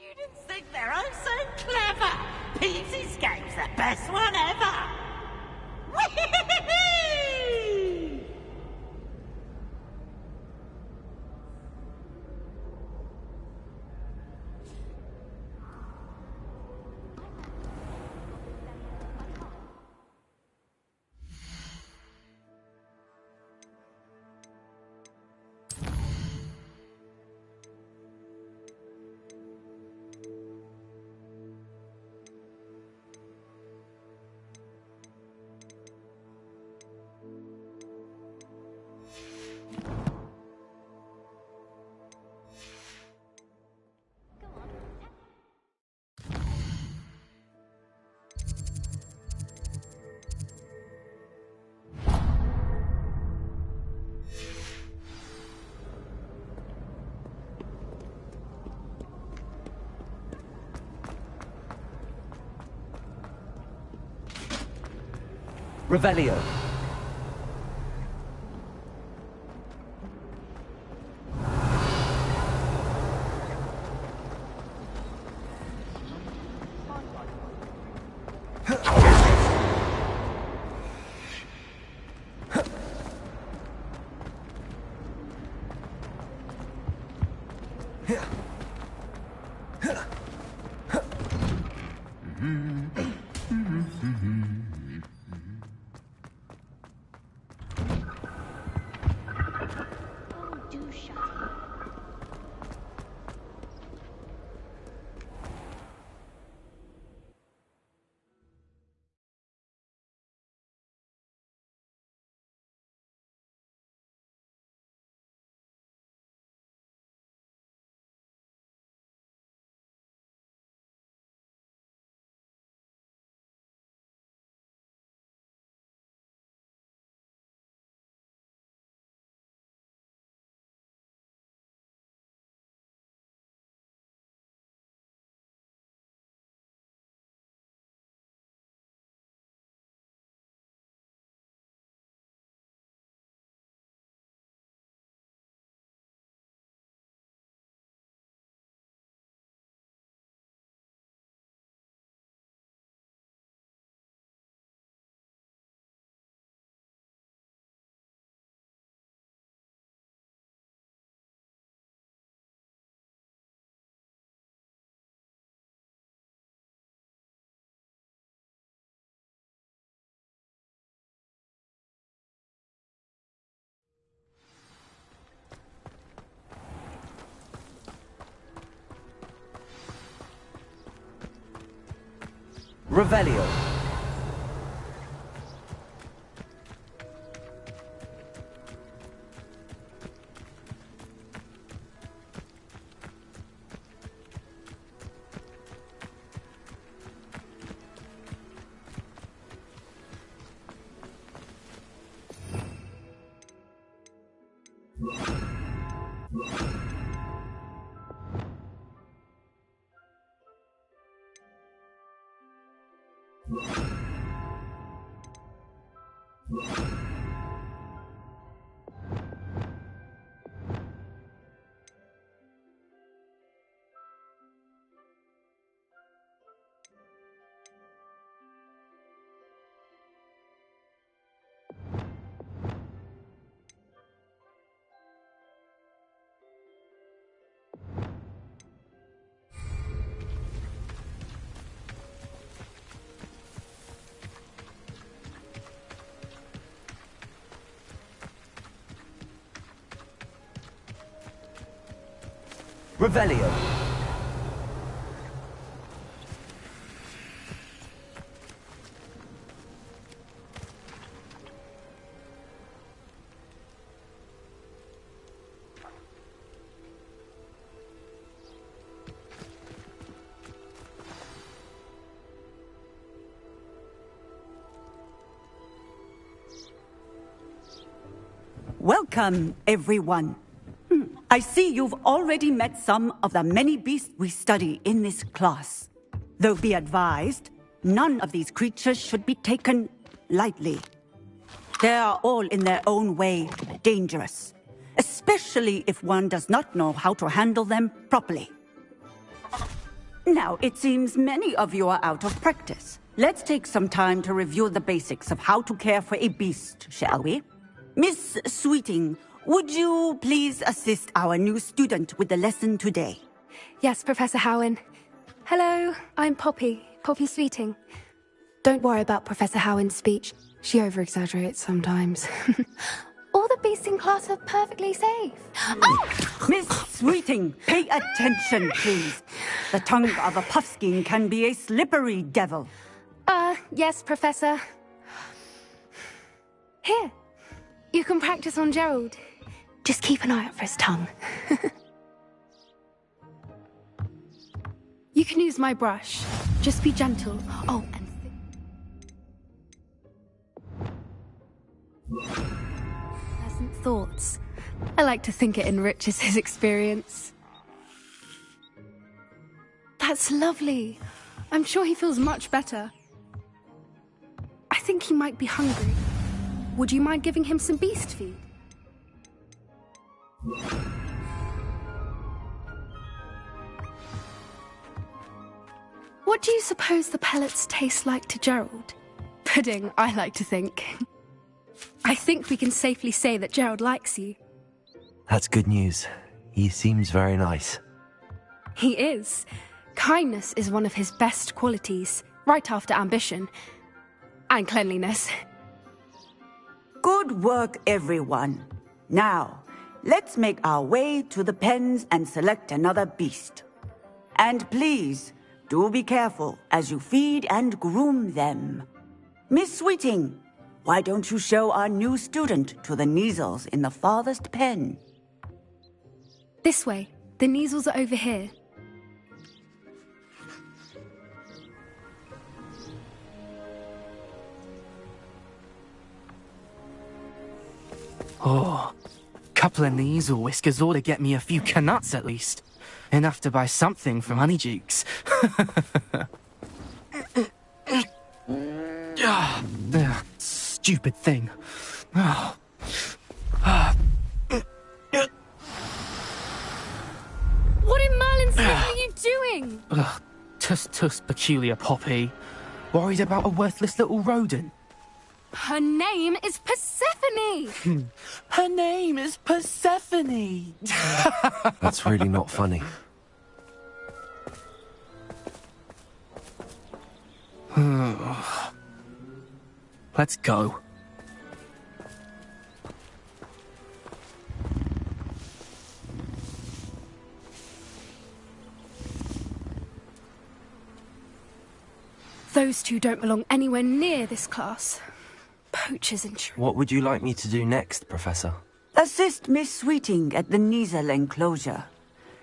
Students think they're oh so clever. Pete's Escape's the best one ever. Whee! Revelio. Revelio. Revelio. Welcome, everyone. I see you've already met some of the many beasts we study in this class. Though be advised, none of these creatures should be taken lightly. They are all in their own way dangerous, especially if one does not know how to handle them properly. Now, it seems many of you are out of practice. Let's take some time to review the basics of how to care for a beast, shall we? Miss Sweeting, would you please assist our new student with the lesson today? Yes, Professor Howen. Hello, I'm Poppy Sweeting. Don't worry about Professor Howen's speech. She over-exaggerates sometimes. All the beasts in class are perfectly safe. Oh! Miss Sweeting, pay attention, please. The tongue of a puffskein can be a slippery devil. Yes, Professor. Here, you can practice on Gerald. Just keep an eye out for his tongue. You can use my brush. Just be gentle. Oh, and pleasant thoughts. I like to think it enriches his experience. That's lovely. I'm sure he feels much better. I think he might be hungry. Would you mind giving him some beast feed? What do you suppose the pellets taste like to Gerald? Pudding, I like to think. I think we can safely say that Gerald likes you. That's good news. He seems very nice. He is. Kindness is one of his best qualities, right after ambition. And cleanliness. Good work, everyone. Now, let's make our way to the pens and select another beast. And please, do be careful as you feed and groom them. Miss Sweeting, why don't you show our new student to the Kneazles in the farthest pen? This way. The Kneazles are over here. Oh, couple of Kneazle whiskers ought to get me a few canuts at least. Enough to buy something from Honeydukes. Stupid thing. Oh. What in Merlin's name are you doing? Tuss, peculiar Poppy. Worried about a worthless little rodent. Her name is Persephone! Her name is Persephone! That's really not funny. Let's go. Those two don't belong anywhere near this class. Poachers and What would you like me to do next, Professor? Assist Miss Sweeting at the Kneazle enclosure.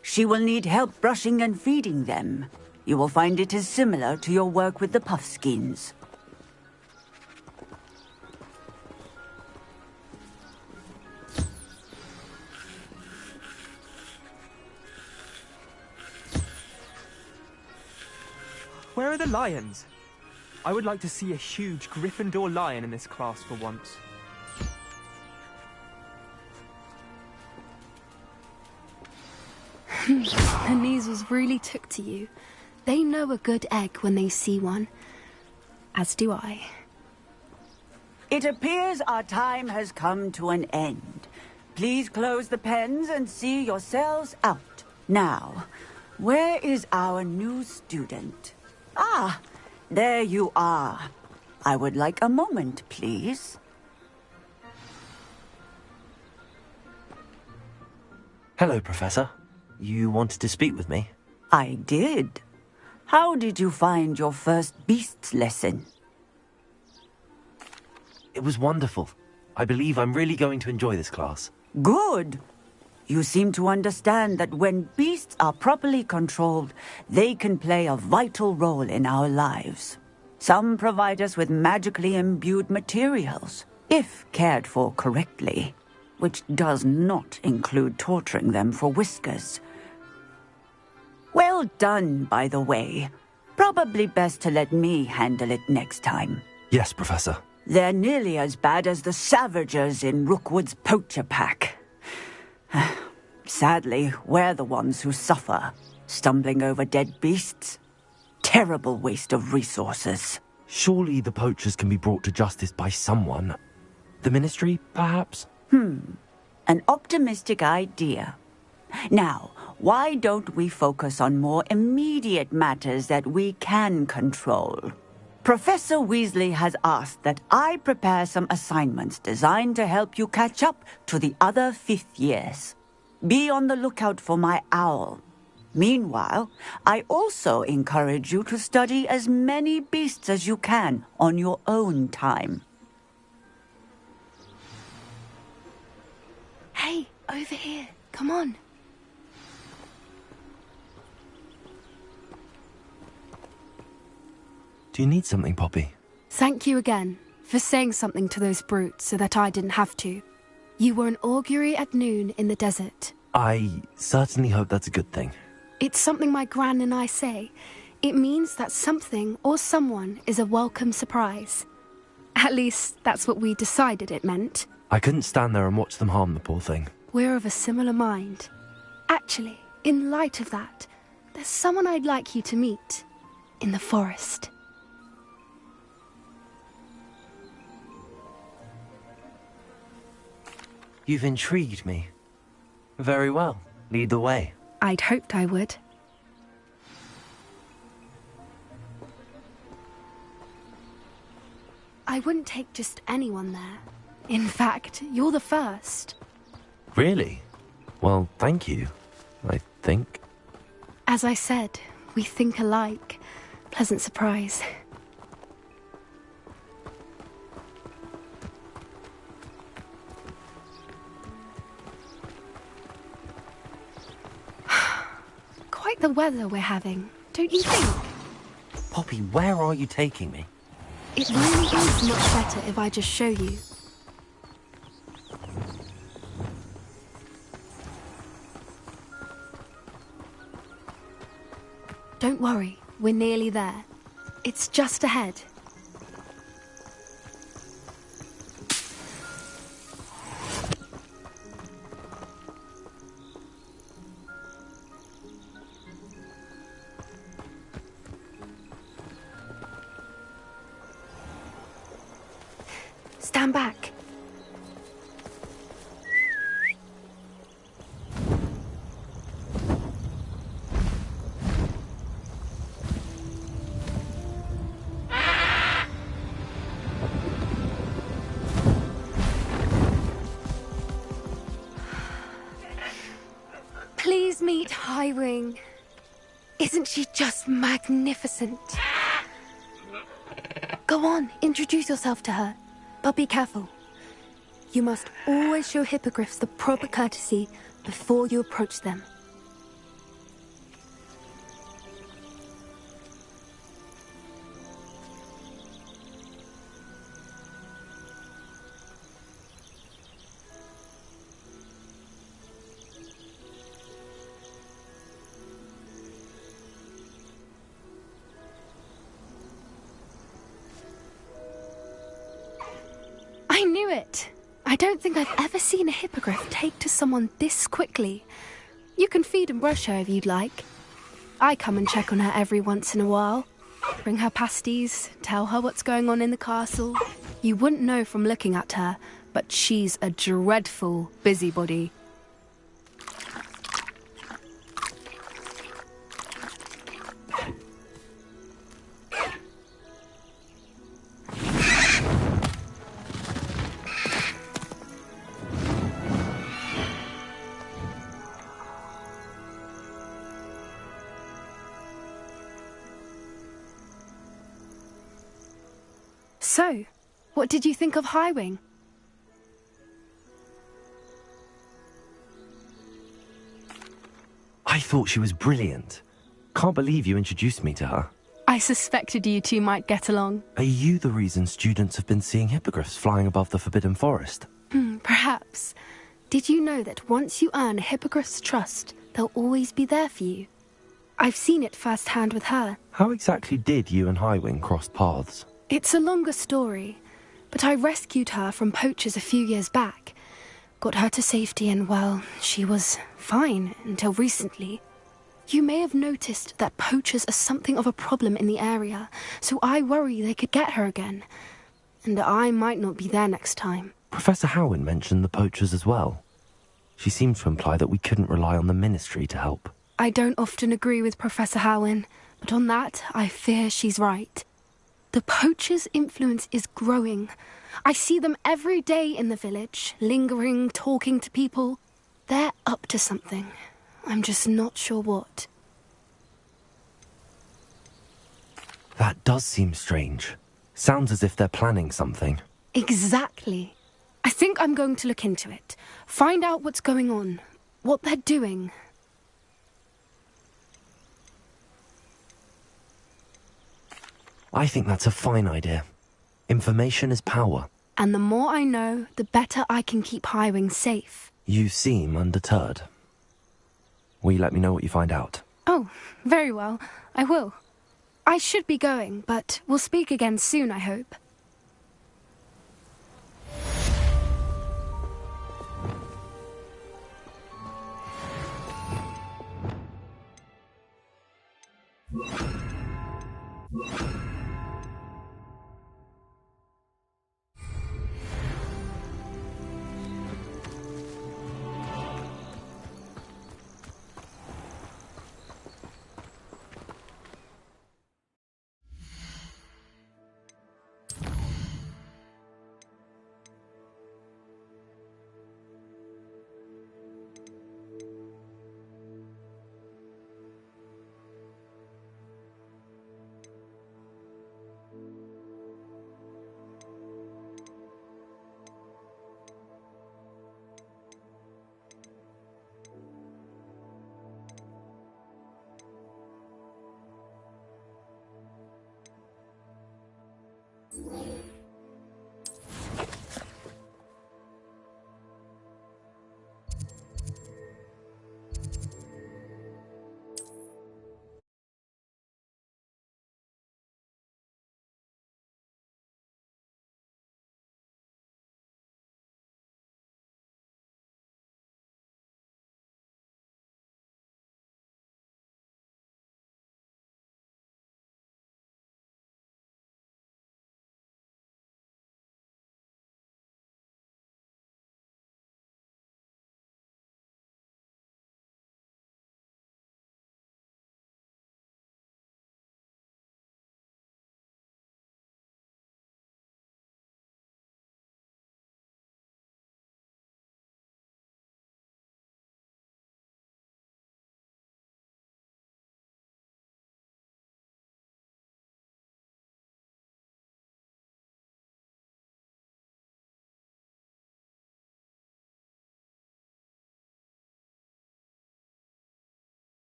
She will need help brushing and feeding them. You will find it is similar to your work with the puffskeins. Where are the lions? I would like to see a huge Gryffindor lion in this class for once. The Kneazles really took to you. They know a good egg when they see one. As do I. It appears our time has come to an end. Please close the pens and see yourselves out. Now, where is our new student? Ah, there you are. I would like a moment, please. Hello, Professor. You wanted to speak with me? I did. How did you find your first beasts lesson? It was wonderful. I believe I'm really going to enjoy this class. Good. You seem to understand that when beasts are properly controlled, they can play a vital role in our lives. Some provide us with magically imbued materials, if cared for correctly, which does not include torturing them for whiskers. Well done, by the way. Probably best to let me handle it next time. Yes, Professor. They're nearly as bad as the Savagers in Rookwood's poacher pack. Sadly, we're the ones who suffer. stumbling over dead beasts. Terrible waste of resources. Surely the poachers can be brought to justice by someone. The Ministry, perhaps? An optimistic idea. Now, why don't we focus on more immediate matters that we can control? Professor Weasley has asked that I prepare some assignments designed to help you catch up to the other fifth years. Be on the lookout for my owl. Meanwhile, I also encourage you to study as many beasts as you can on your own time. Hey, over here. Come on. Do you need something, Poppy? Thank you again for saying something to those brutes so that I didn't have to. You were an augury at noon in the desert. I certainly hope that's a good thing. It's something my gran and I say. It means that something or someone is a welcome surprise. At least, that's what we decided it meant. I couldn't stand there and watch them harm the poor thing. We're of a similar mind. Actually, in light of that, there's someone I'd like you to meet. In the forest. You've intrigued me. Very well. Lead the way. I'd hoped I would. I wouldn't take just anyone there. In fact, you're the first. Really? Well, thank you, I think. As I said, we think alike. Pleasant surprise. Quite the weather we're having, don't you think? Poppy, where are you taking me? It really is much better if I just show you. Don't worry, we're nearly there. It's just ahead. Stand back. Please meet Highwing. Isn't she just magnificent? Go on, introduce yourself to her. But be careful. You must always show hippogriffs the proper courtesy before you approach them. I knew it! I don't think I've ever seen a hippogriff take to someone this quickly. You can feed and brush her if you'd like. I come and check on her every once in a while. Bring her pasties, tell her what's going on in the castle. You wouldn't know from looking at her, but she's a dreadful busybody. So, what did you think of Highwing? I thought she was brilliant. Can't believe you introduced me to her. I suspected you two might get along. Are you the reason students have been seeing hippogriffs flying above the Forbidden Forest? Perhaps. Did you know that once you earn a hippogriff's trust, they'll always be there for you? I've seen it firsthand with her. How exactly did you and Highwing cross paths? It's a longer story, but I rescued her from poachers a few years back. Got her to safety and, well, she was fine until recently. You may have noticed that poachers are something of a problem in the area, so I worry they could get her again. And I might not be there next time. Professor Howen mentioned the poachers as well. She seemed to imply that we couldn't rely on the Ministry to help. I don't often agree with Professor Howen, but on that, I fear she's right. The poachers' influence is growing. I see them every day in the village, lingering, talking to people. They're up to something. I'm just not sure what. That does seem strange. Sounds as if they're planning something. Exactly. I think I'm going to look into it. Find out what's going on, what they're doing. I think that's a fine idea. Information is power. And the more I know, the better I can keep Highwing safe. You seem undeterred. Will you let me know what you find out? Oh, very well. I will. I should be going, but we'll speak again soon, I hope.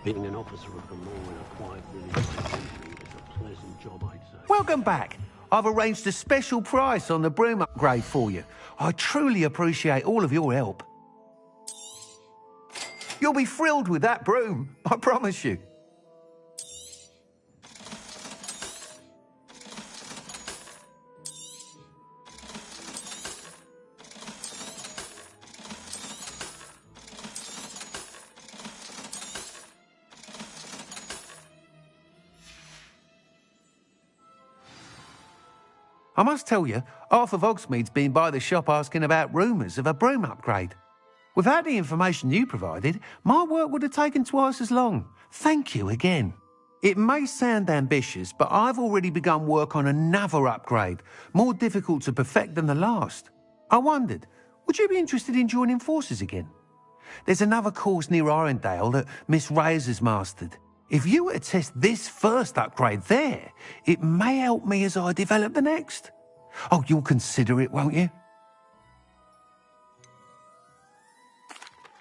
Being an officer of the law in a quiet village like Sentry is a pleasant job, I'd say. Welcome back. I've arranged a special price on the broom upgrade for you. I truly appreciate all of your help. You'll be thrilled with that broom, I promise you. I must tell you, Arthur Vogsmead's been by the shop asking about rumours of a broom upgrade. Without the information you provided, my work would have taken twice as long. Thank you again. It may sound ambitious, but I've already begun work on another upgrade, more difficult to perfect than the last. I wondered, would you be interested in joining forces again? There's another course near Irondale that Miss Reyes has mastered. If you were to test this first upgrade there, it may help me as I develop the next. Oh, you'll consider it, won't you?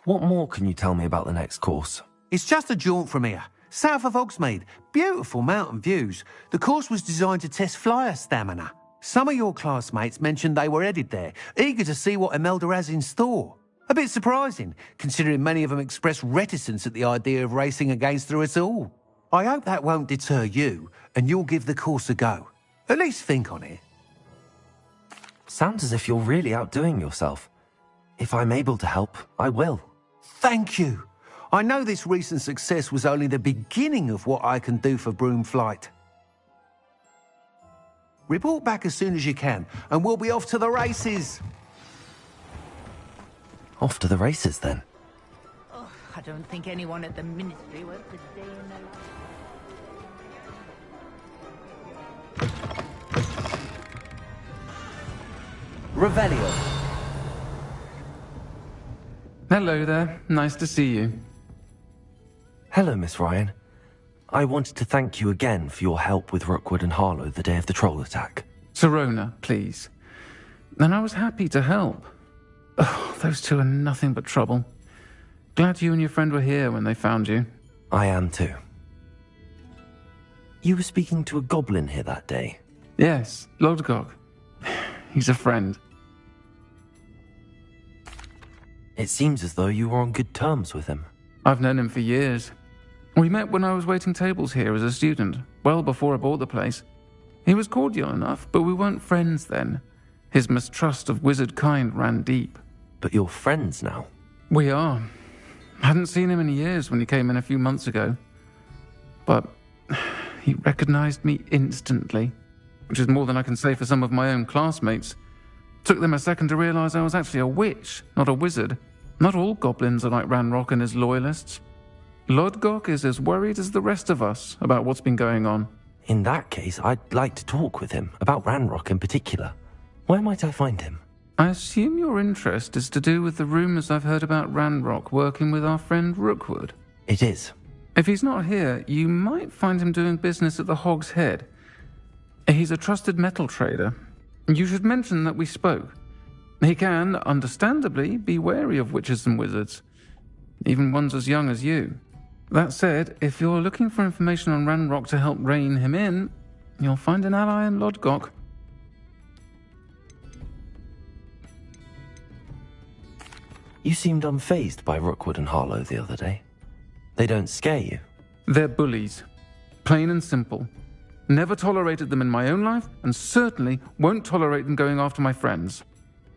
What more can you tell me about the next course? It's just a jaunt from here, south of Hogsmeade. Beautiful mountain views. The course was designed to test flyer stamina. Some of your classmates mentioned they were headed there, eager to see what Imelda has in store. A bit surprising, considering many of them expressed reticence at the idea of racing against her at all. I hope that won't deter you, and you'll give the course a go. At least think on it. Sounds as if you're really outdoing yourself. If I'm able to help, I will. Thank you. I know this recent success was only the beginning of what I can do for Broom Flight. Report back as soon as you can, and we'll be off to the races. Off to the races, then. Oh, I don't think anyone at the Ministry works a day in their life. Revelio. Hello there. Nice to see you. Hello, Miss Ryan. I wanted to thank you again for your help with Rookwood and Harlow the day of the troll attack. Sirona, please. And I was happy to help. Oh, those two are nothing but trouble. Glad you and your friend were here when they found you. I am too. You were speaking to a goblin here that day? Yes, Lodgok. He's a friend. It seems as though you were on good terms with him. I've known him for years. We met when I was waiting tables here as a student, well before I bought the place. He was cordial enough, but we weren't friends then. His mistrust of wizard kind ran deep. But you're friends now? We are. Hadn't seen him in years when he came in a few months ago. But he recognized me instantly, which is more than I can say for some of my own classmates. Took them a second to realize I was actually a witch, not a wizard. Not all goblins are like Ranrock and his loyalists. Lodgok is as worried as the rest of us about what's been going on. In that case, I'd like to talk with him, about Ranrock in particular. Where might I find him? I assume your interest is to do with the rumors I've heard about Ranrock working with our friend Rookwood. It is. If he's not here, you might find him doing business at the Hog's Head. He's a trusted metal trader. You should mention that we spoke. He can, understandably, be wary of witches and wizards, even ones as young as you. That said, if you're looking for information on Ranrock to help rein him in, you'll find an ally in Lodgok. You seemed unfazed by Rookwood and Harlow the other day. They don't scare you? They're bullies. Plain and simple. Never tolerated them in my own life, and certainly won't tolerate them going after my friends.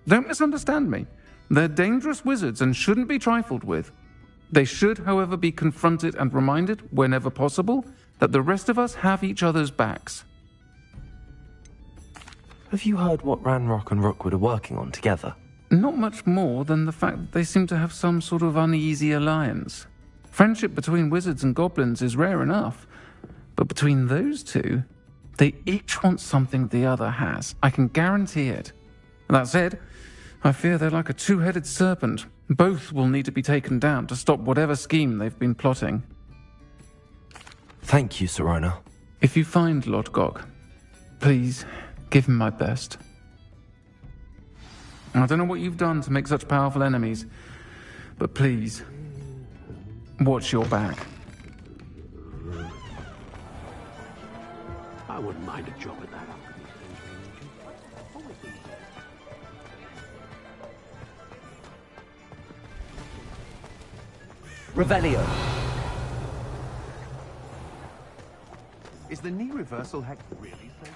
Don't misunderstand me. They're dangerous wizards and shouldn't be trifled with. They should, however, be confronted and reminded, whenever possible, that the rest of us have each other's backs. Have you heard what Ranrock and Rookwood are working on together? Not much more than the fact that they seem to have some sort of uneasy alliance. Friendship between wizards and goblins is rare enough, but between those two, they each want something the other has. I can guarantee it. That said, I fear they're like a two-headed serpent. Both will need to be taken down to stop whatever scheme they've been plotting. Thank you, Sirona. If you find Lodgok, please give him my best. I don't know what you've done to make such powerful enemies, but please, watch your back. I wouldn't mind a job at that. Revelio. Is the knee reversal hack really so?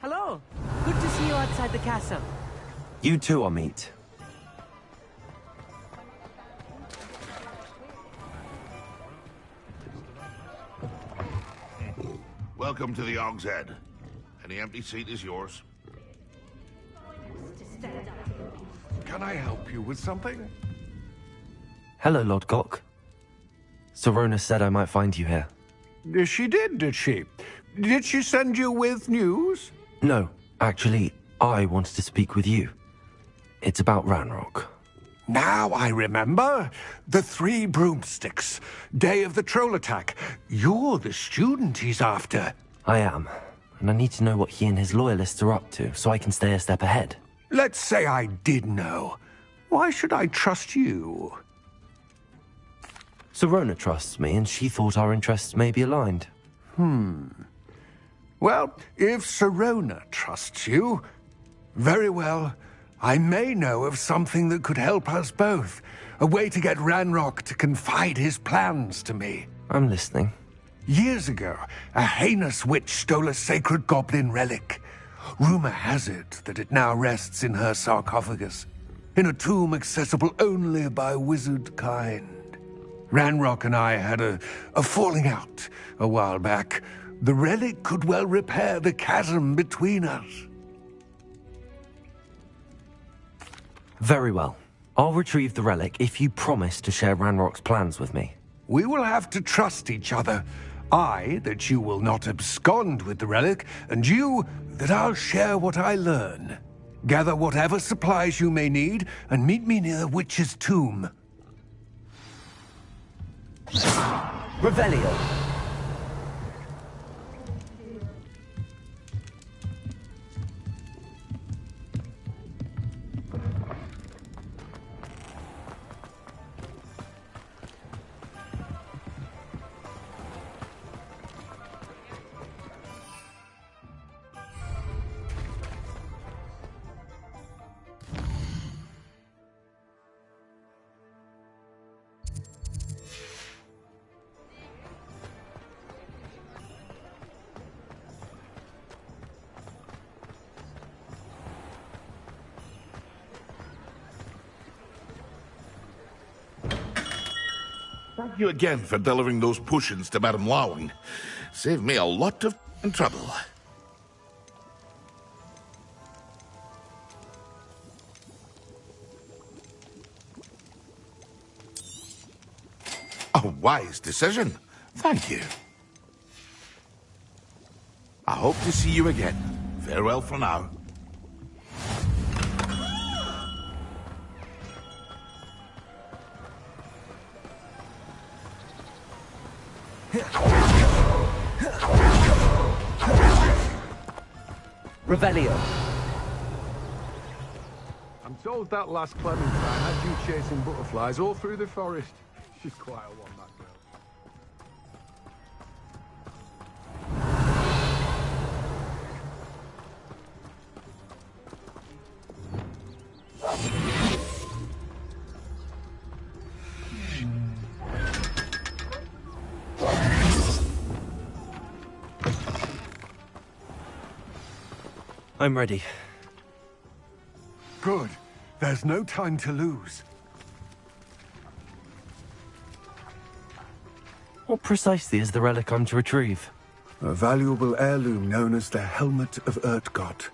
Hello. Good to see you outside the castle. You too, Amit. Welcome to the Hog's Head. Any empty seat is yours. Can I help you with something? Hello, Lodgok. Sirona said I might find you here. She did she? Did she send you with news? No, actually, I wanted to speak with you. It's about Ranrock. Now I remember. The 3 broomsticks. Day of the troll attack. You're the student he's after. I am, and I need to know what he and his loyalists are up to, so I can stay a step ahead. Let's say I did know. Why should I trust you? Sirona trusts me, and she thought our interests may be aligned. Well, if Sirona trusts you, very well. I may know of something that could help us both. A way to get Ranrock to confide his plans to me. I'm listening. Years ago, a heinous witch stole a sacred goblin relic. Rumor has it that it now rests in her sarcophagus, in a tomb accessible only by wizard kind. Ranrock and I had a falling out a while back. The relic could well repair the chasm between us. Very well. I'll retrieve the relic if you promise to share Ranrock's plans with me. We will have to trust each other. I, that you will not abscond with the relic, and you, that I'll share what I learn. Gather whatever supplies you may need, and meet me near the witch's tomb. Revelio. Thank you again for delivering those potions to Madame Lowing. Saved me a lot of trouble. A wise decision. Thank you. I hope to see you again. Farewell for now. Revelio. I'm told that last Clementine had you chasing butterflies all through the forest. She's quite a one, that girl. I'm ready. Good. There's no time to lose. What precisely is the relic I'm to retrieve? A valuable heirloom known as the Helmet of Urtgott.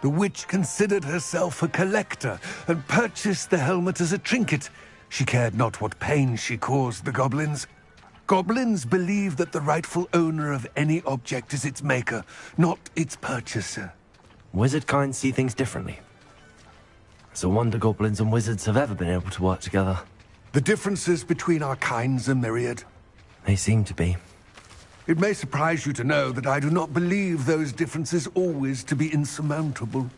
The witch considered herself a collector and purchased the helmet as a trinket. She cared not what pain she caused the goblins. Goblins believe that the rightful owner of any object is its maker, not its purchaser. Wizard kind see things differently. It's a wonder goblins and wizards have ever been able to work together. The differences between our kinds are myriad. They seem to be. It may surprise you to know that I do not believe those differences always to be insurmountable.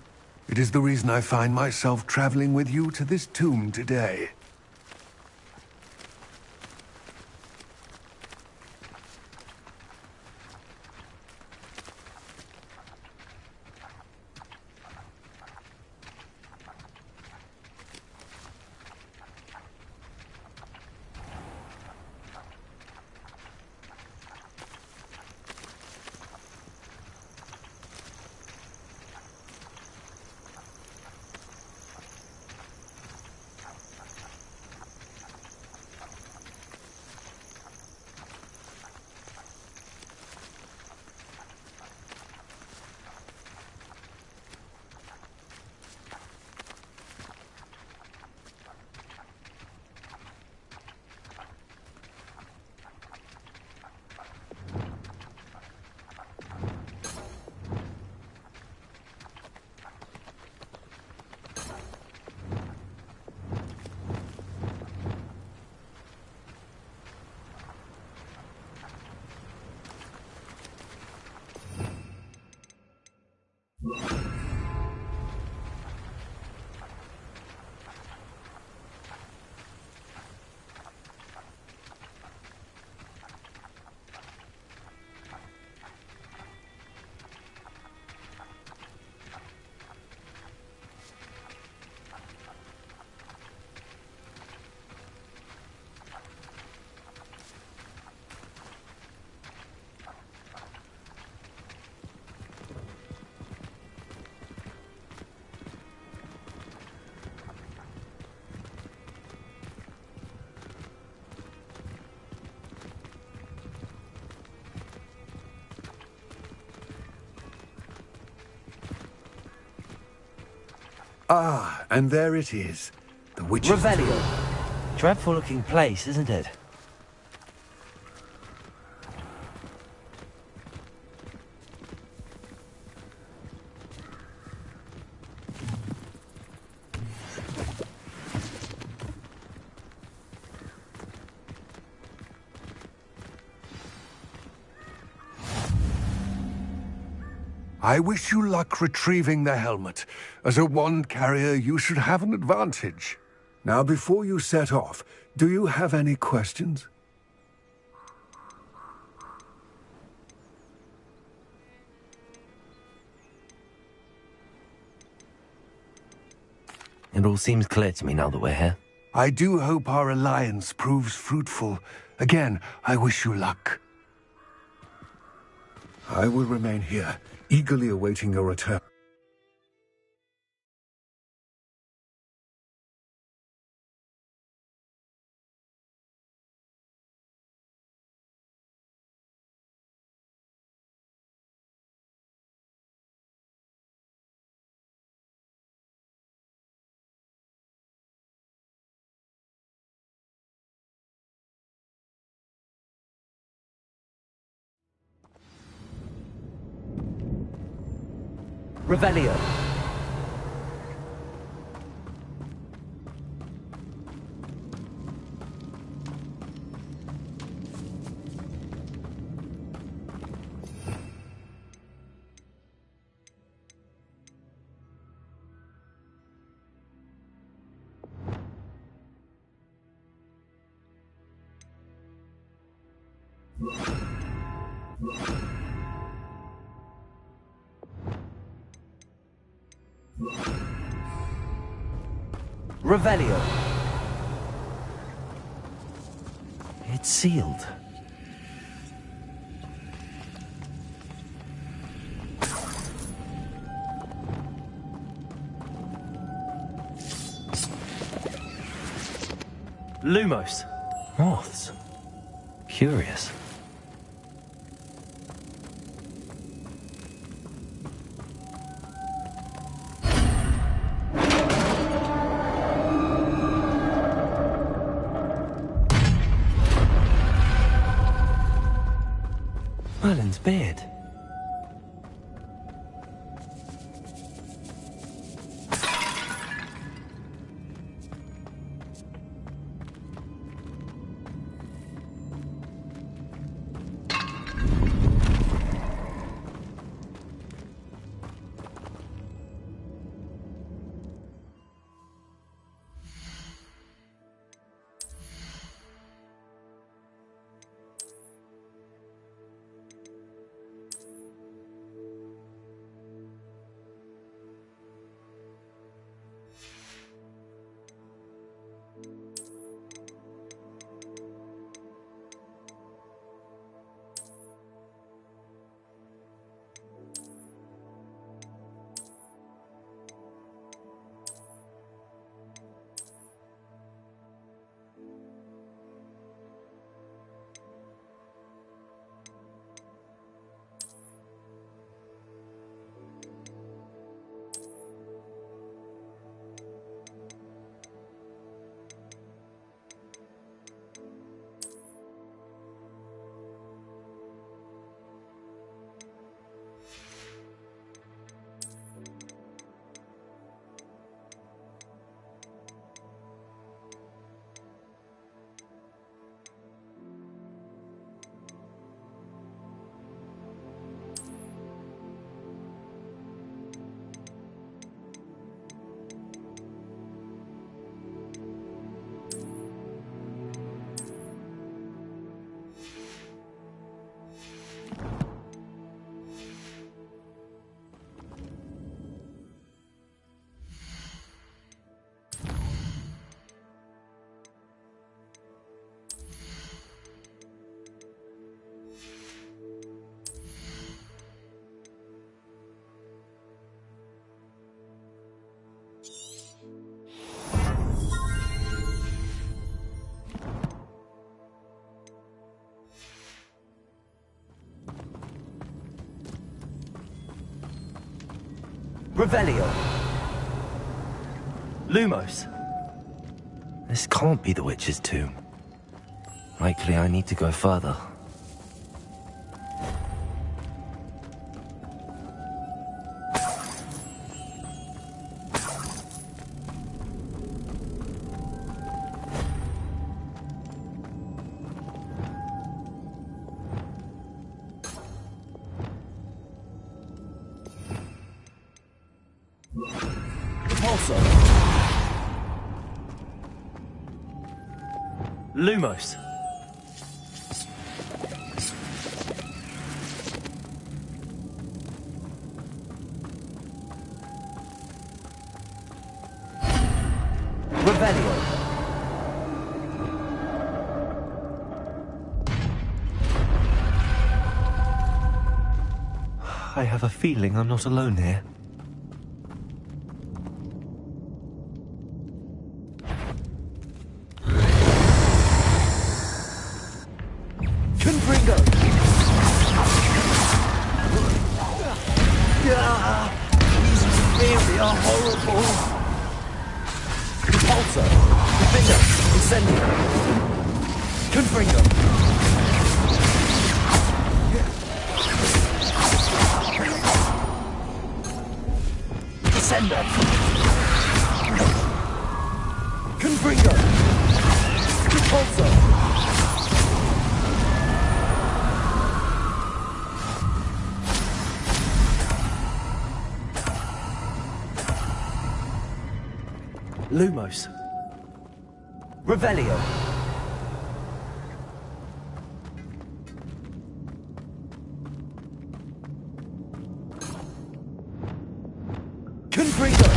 It is the reason I find myself traveling with you to this tomb today. Ah, and there it is. The witch's Revelio. tomb. Dreadful looking place, isn't it? I wish you luck retrieving the helmet. As a wand carrier, you should have an advantage. Now, before you set off, do you have any questions? It all seems clear to me now that we're here. I do hope our alliance proves fruitful. Again, I wish you luck. I will remain here, eagerly awaiting your return. Revelio. Revelio. It's sealed. Lumos. Moths. Curious. Merlin's beard. Revelio. Lumos. This can't be the witch's tomb. Likely I need to go further. Lumos. Revelio. I have a feeling I'm not alone here. Lumos. Revelio. Confringo.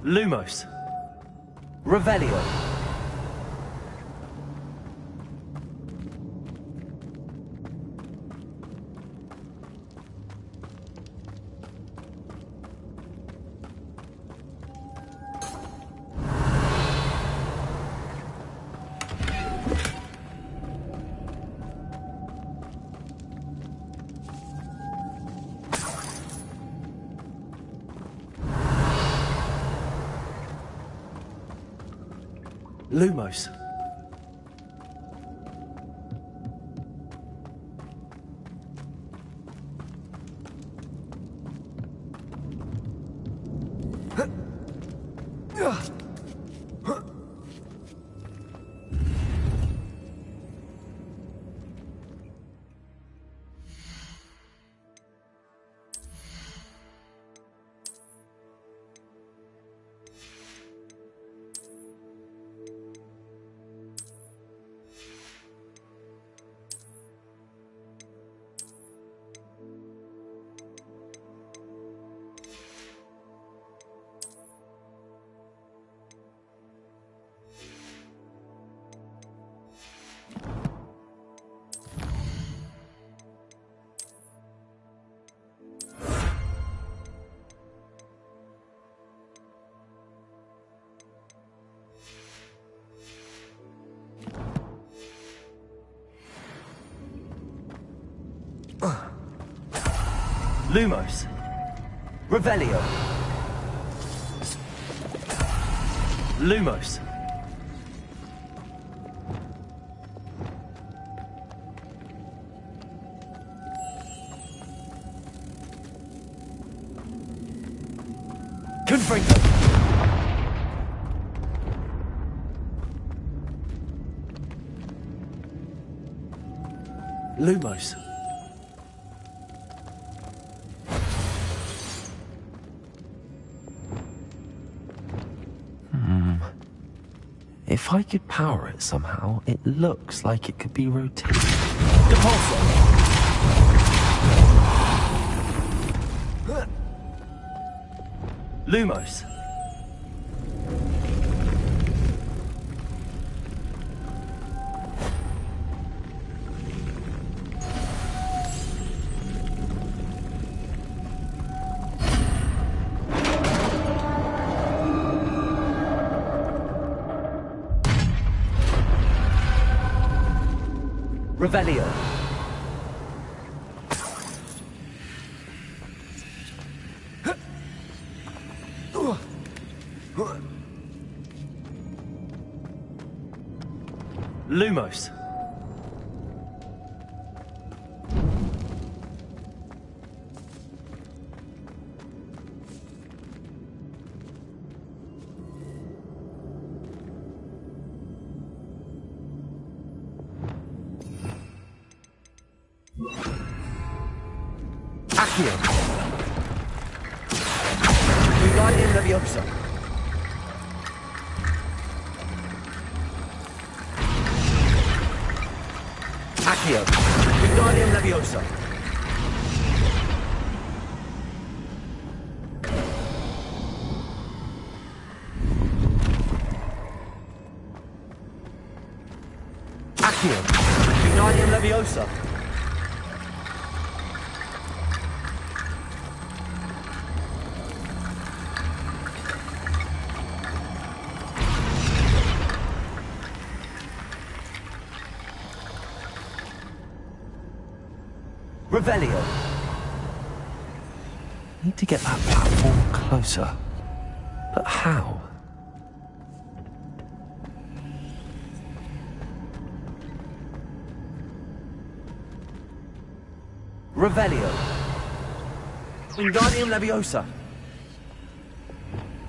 Lumos. Revelio. Lumos. Lumos. Revelio. Lumos. Confringo. Lumos. If I could power it somehow, it looks like it could be rotated. Depulso! Lumos. Revelio. Lumos. Accio. Wingardium Leviosa. Accio. Wingardium Leviosa. Accio. Wingardium Leviosa. Revelio. Need to get that platform closer. But how? Revelio. Wingardium Leviosa.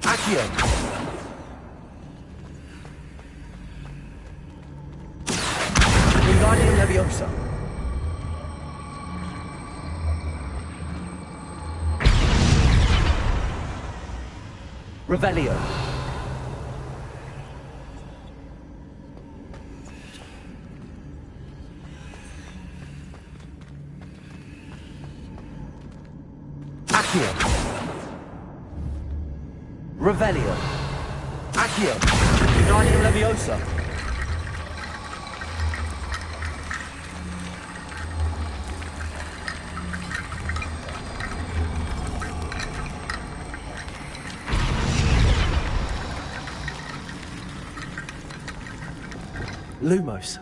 Accio. Wingardium Leviosa. Revelio. Accio. Revelio. Accio. Wingardium Leviosa. Lumos.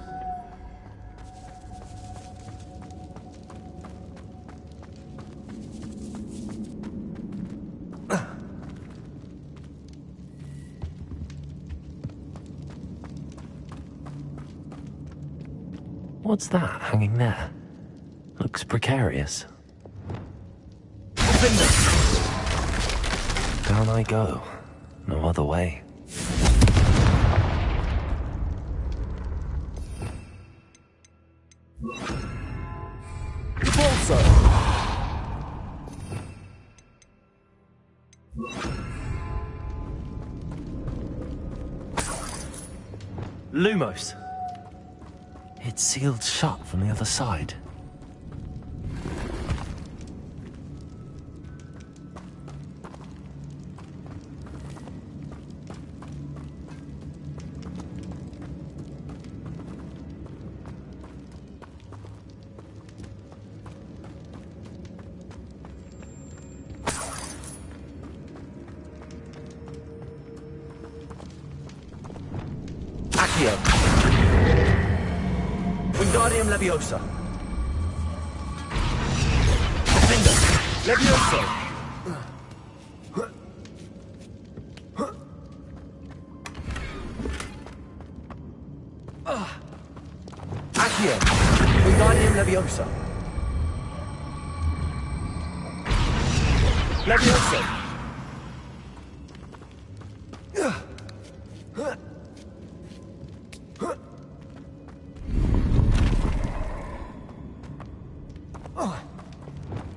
What's that hanging there? Looks precarious. Down I go. No other way. Bolso. Lumos. It's sealed shut from the other side. Accio. Wingardium Leviosa. Defender. Leviosa. Accio. Wingardium Leviosa. Leviosa.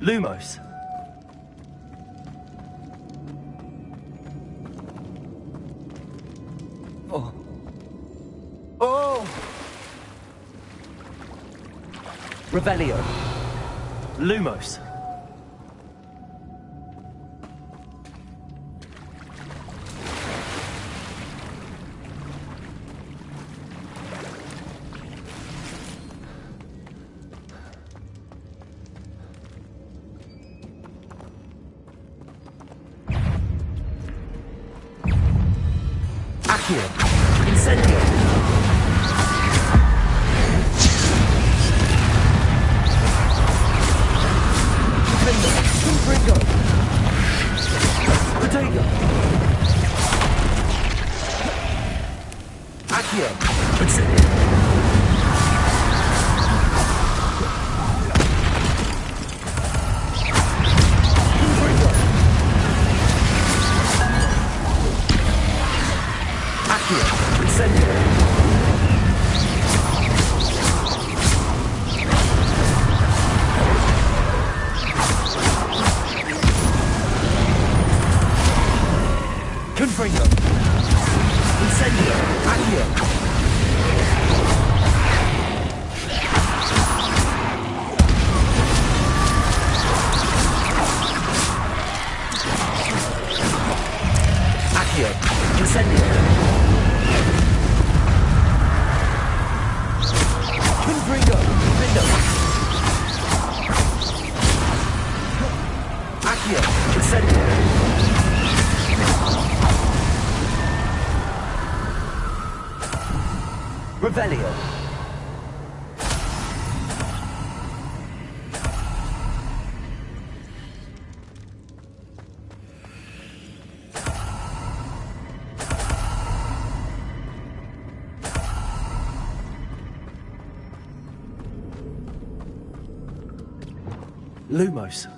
Lumos. Oh. Oh. Revelio. Lumos. Accio. Incendio. Defender. Confringo. Potato. Accio. Incendio. Confringo. Incendio. Accio. Accio. Incendio. Confringo. Vindo. Accio. Incendio. Revelio. Lumos.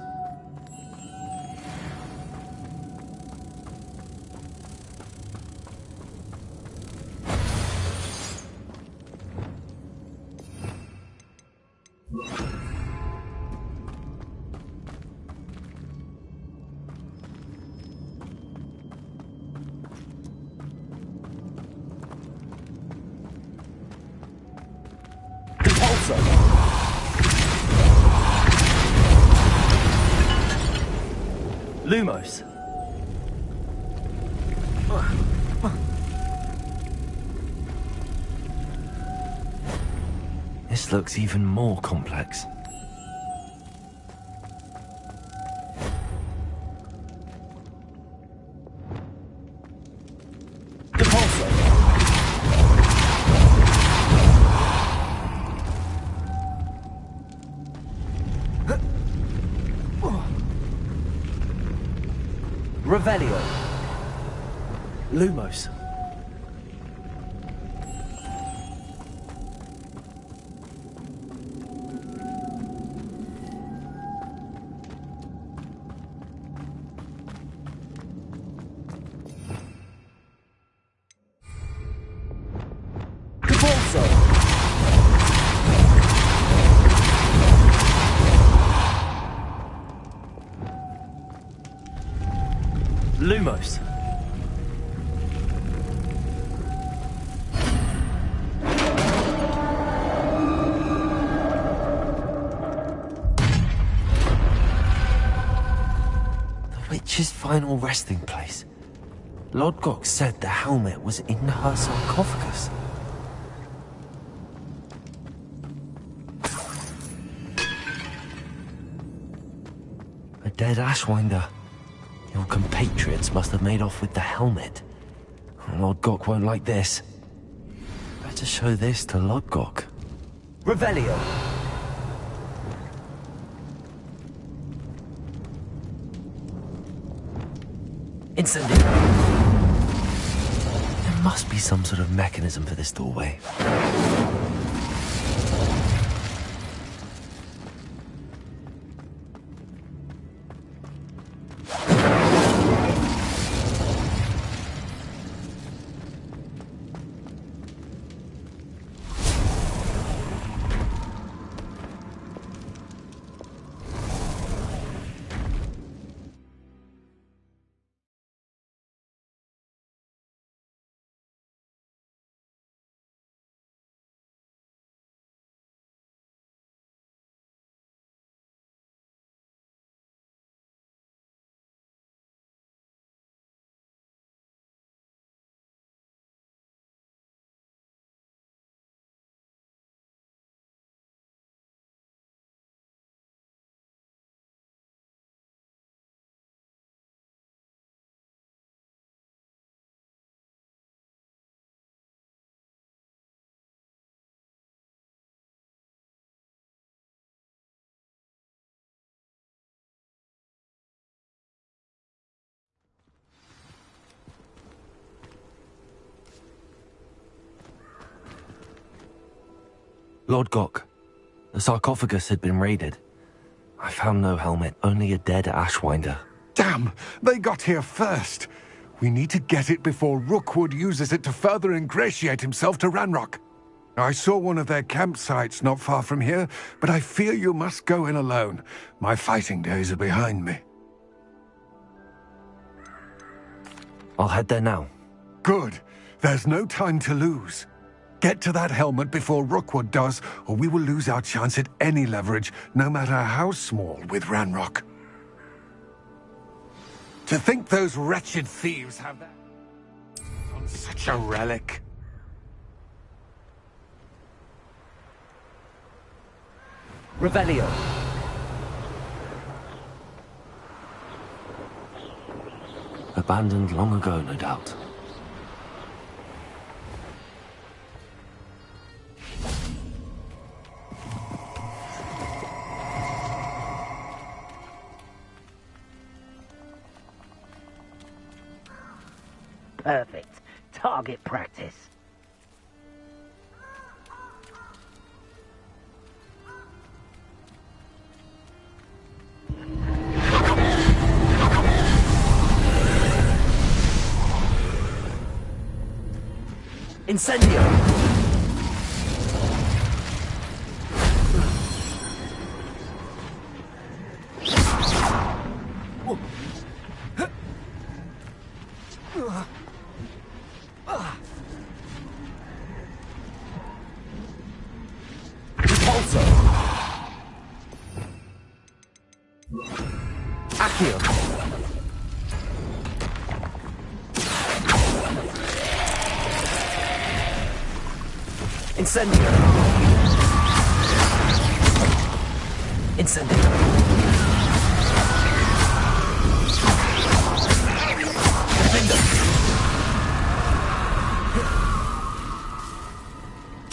Lumos. This looks even more complex. Revelio. Lumos. Lumos. The witch's final resting place. Lodgok said the helmet was in her sarcophagus. A dead Ashwinder. Your compatriots must have made off with the helmet. Lodgok won't like this. Better show this to Lodgok. Revelio. Incendio. There must be some sort of mechanism for this doorway. Lodgok, the sarcophagus had been raided. I found no helmet, only a dead Ashwinder. Damn! They got here first! We need to get it before Rookwood uses it to further ingratiate himself to Ranrock. I saw one of their campsites not far from here, but I fear you must go in alone. My fighting days are behind me. I'll head there now. Good. There's no time to lose. Get to that helmet before Rookwood does, or we will lose our chance at any leverage, no matter how small, with Ranrock. To think those wretched thieves have that on such a relic. Revelio. Abandoned long ago, no doubt. Perfect. Target practice. Incendio! Repulso! Accio! Incendio! Incendio! Defender!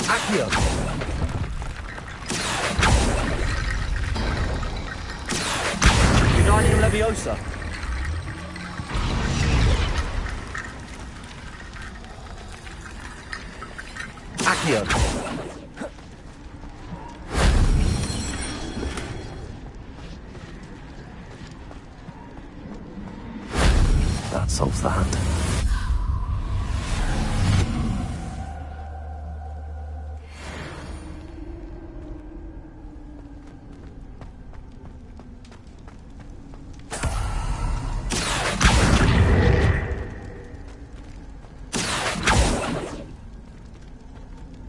Accio! Uniting Leviosa! Accio! That solves that.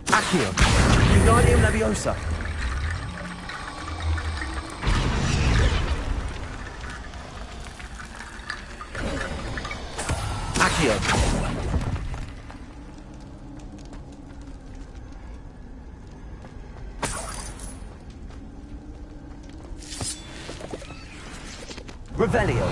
Accio! Uniting Leviosa! Accio! Revelio!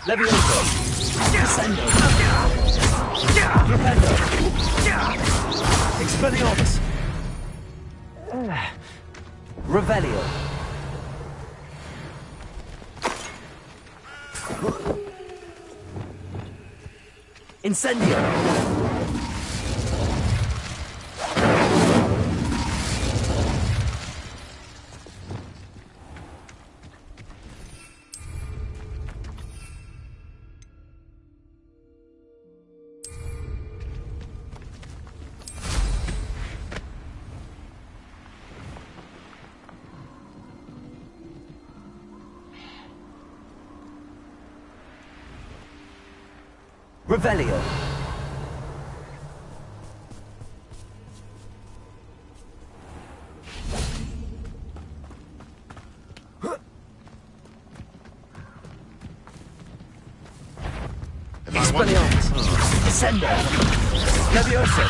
Levioso! Descendo! Rependo! Expelliarmus! Revelio! Incendio! Revelio! Expelliarmus! Descendo! Levioso!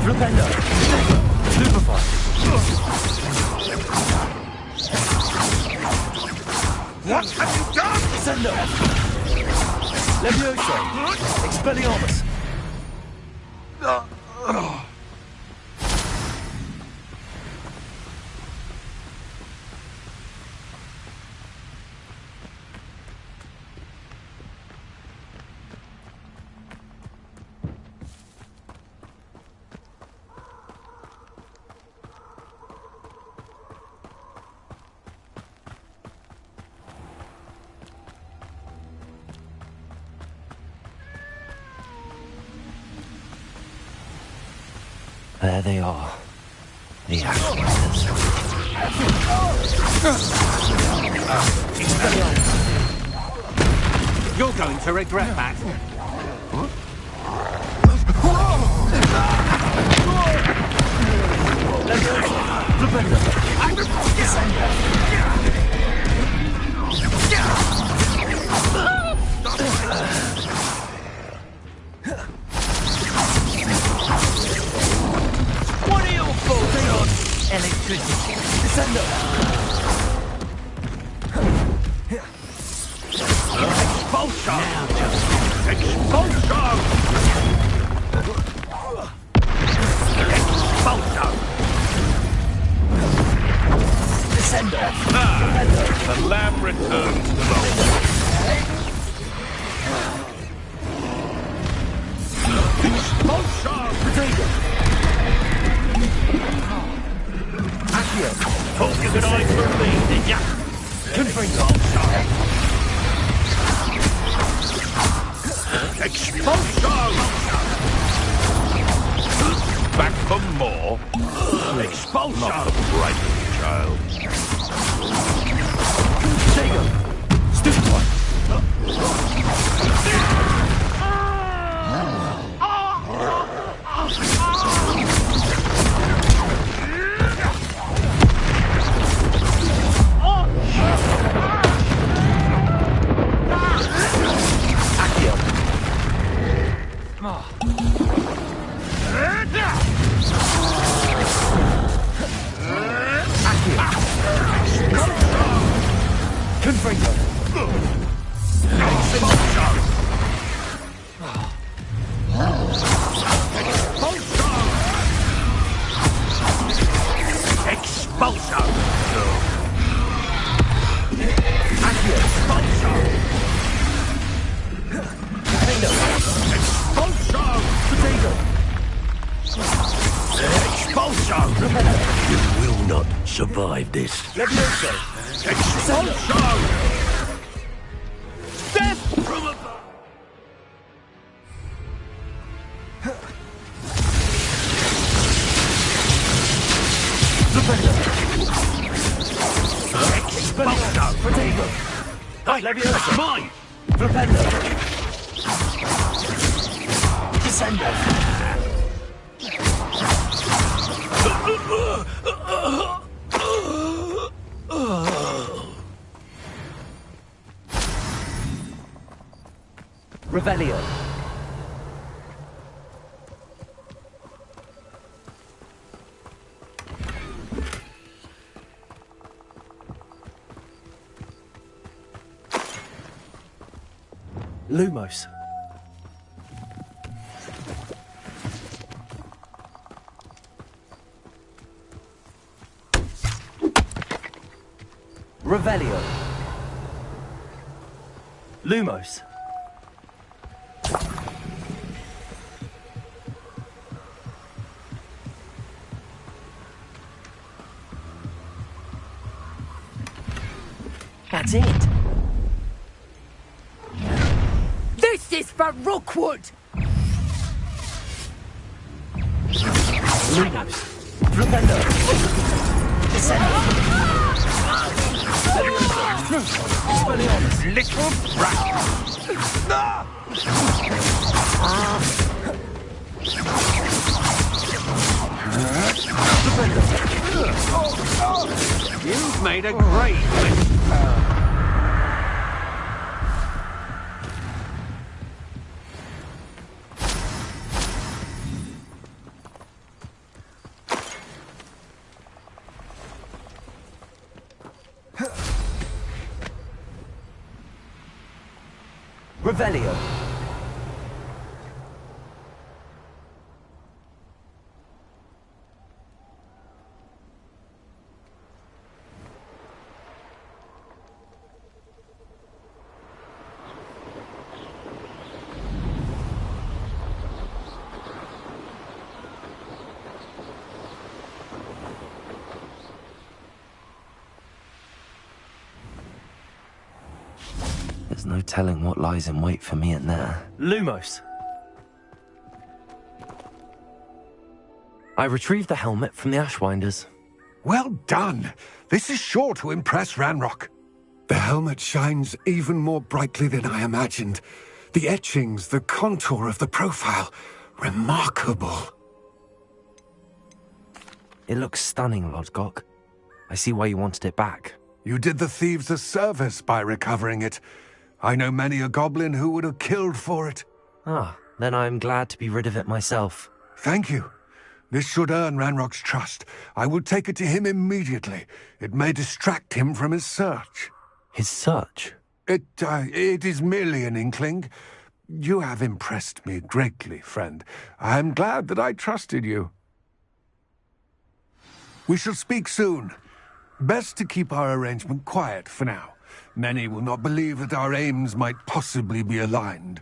Flupendo! Stupefy! What have you done? Descendo! Levioso! Expelliarmus! There they are. The Ashwinders. You're going to regret that. What are your thoughts on electricity? Descendo! Expulsion! Expulsion! Expulsion! Descendo! The lamb returns to the expulsion! Potato! Accio! Thought you could eyes for me, did ya? Confringo! Expulsion! Back for more? Expulsion! Not the bright child. Potato! Stupid one! Confringo! Expulsion! Accio! Expulsion! Potato! Expulsion! You will not survive this. Levioso! Expulsion! Death from above! Expulsion! Potato! Levioso! Mine! Flipendo! Descendo! Revelio! Lumos. Revelio. Lumos. That's it. This is for Rookwood! Lumos. Flipendo. Descendo. Little brat! You've made a great list. Revelio. There's no telling what lies in wait for me in there. Lumos. I retrieved the helmet from the Ashwinders. Well done. This is sure to impress Ranrock. The helmet shines even more brightly than I imagined. The etchings, the contour of the profile. Remarkable. It looks stunning, Lodgok. I see why you wanted it back. You did the thieves a service by recovering it. I know many a goblin who would have killed for it. Ah, then I'm glad to be rid of it myself. Thank you. This should earn Ranrock's trust. I will take it to him immediately. It may distract him from his search. His search? It is merely an inkling. You have impressed me greatly, friend. I am glad that I trusted you. We shall speak soon. Best to keep our arrangement quiet for now. Many will not believe that our aims might possibly be aligned.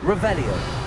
Revelio.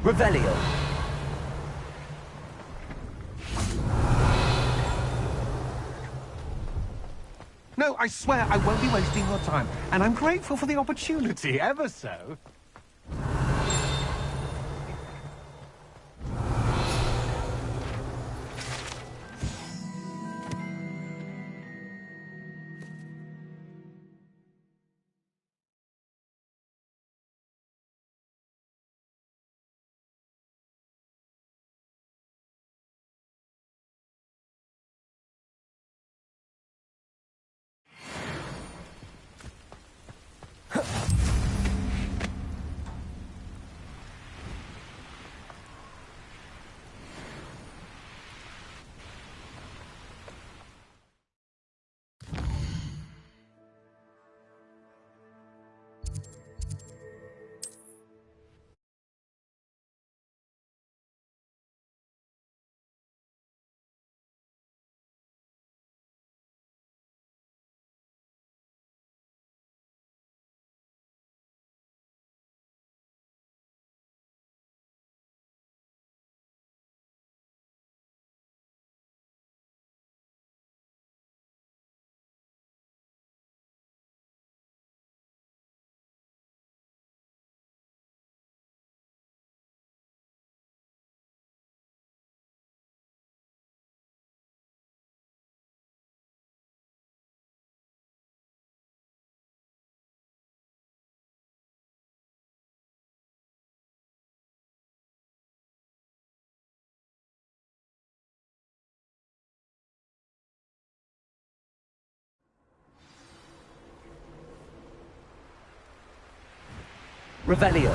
Revelio. No, I swear I won't be wasting your time, and I'm grateful for the opportunity, ever so. Revelio.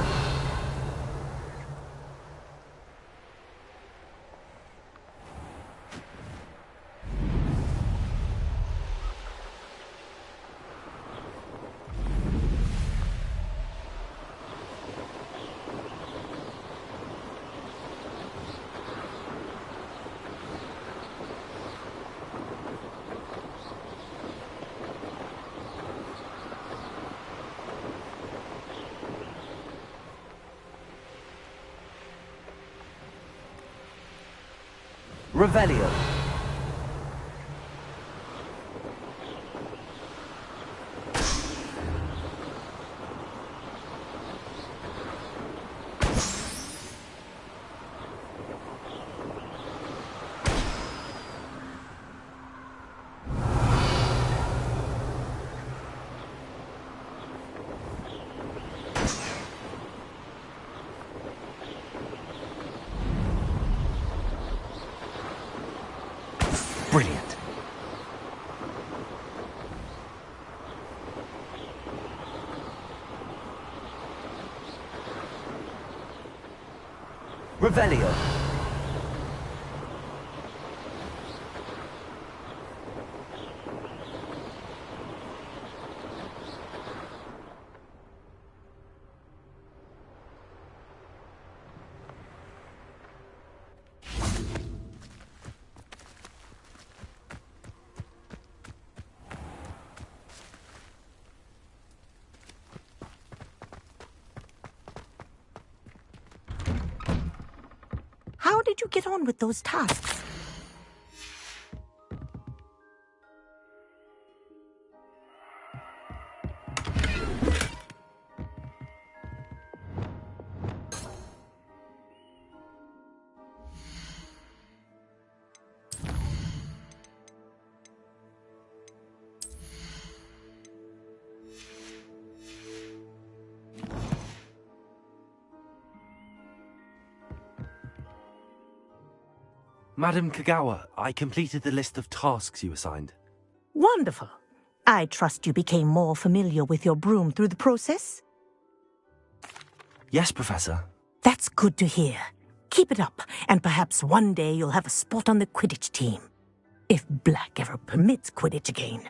Revelio. Brilliant. Revelio. How did you get on with those tasks? Madam Kagawa, I completed the list of tasks you assigned. Wonderful. I trust you became more familiar with your broom through the process? Yes, Professor. That's good to hear. Keep it up, and perhaps one day you'll have a spot on the Quidditch team. If Black ever permits Quidditch again.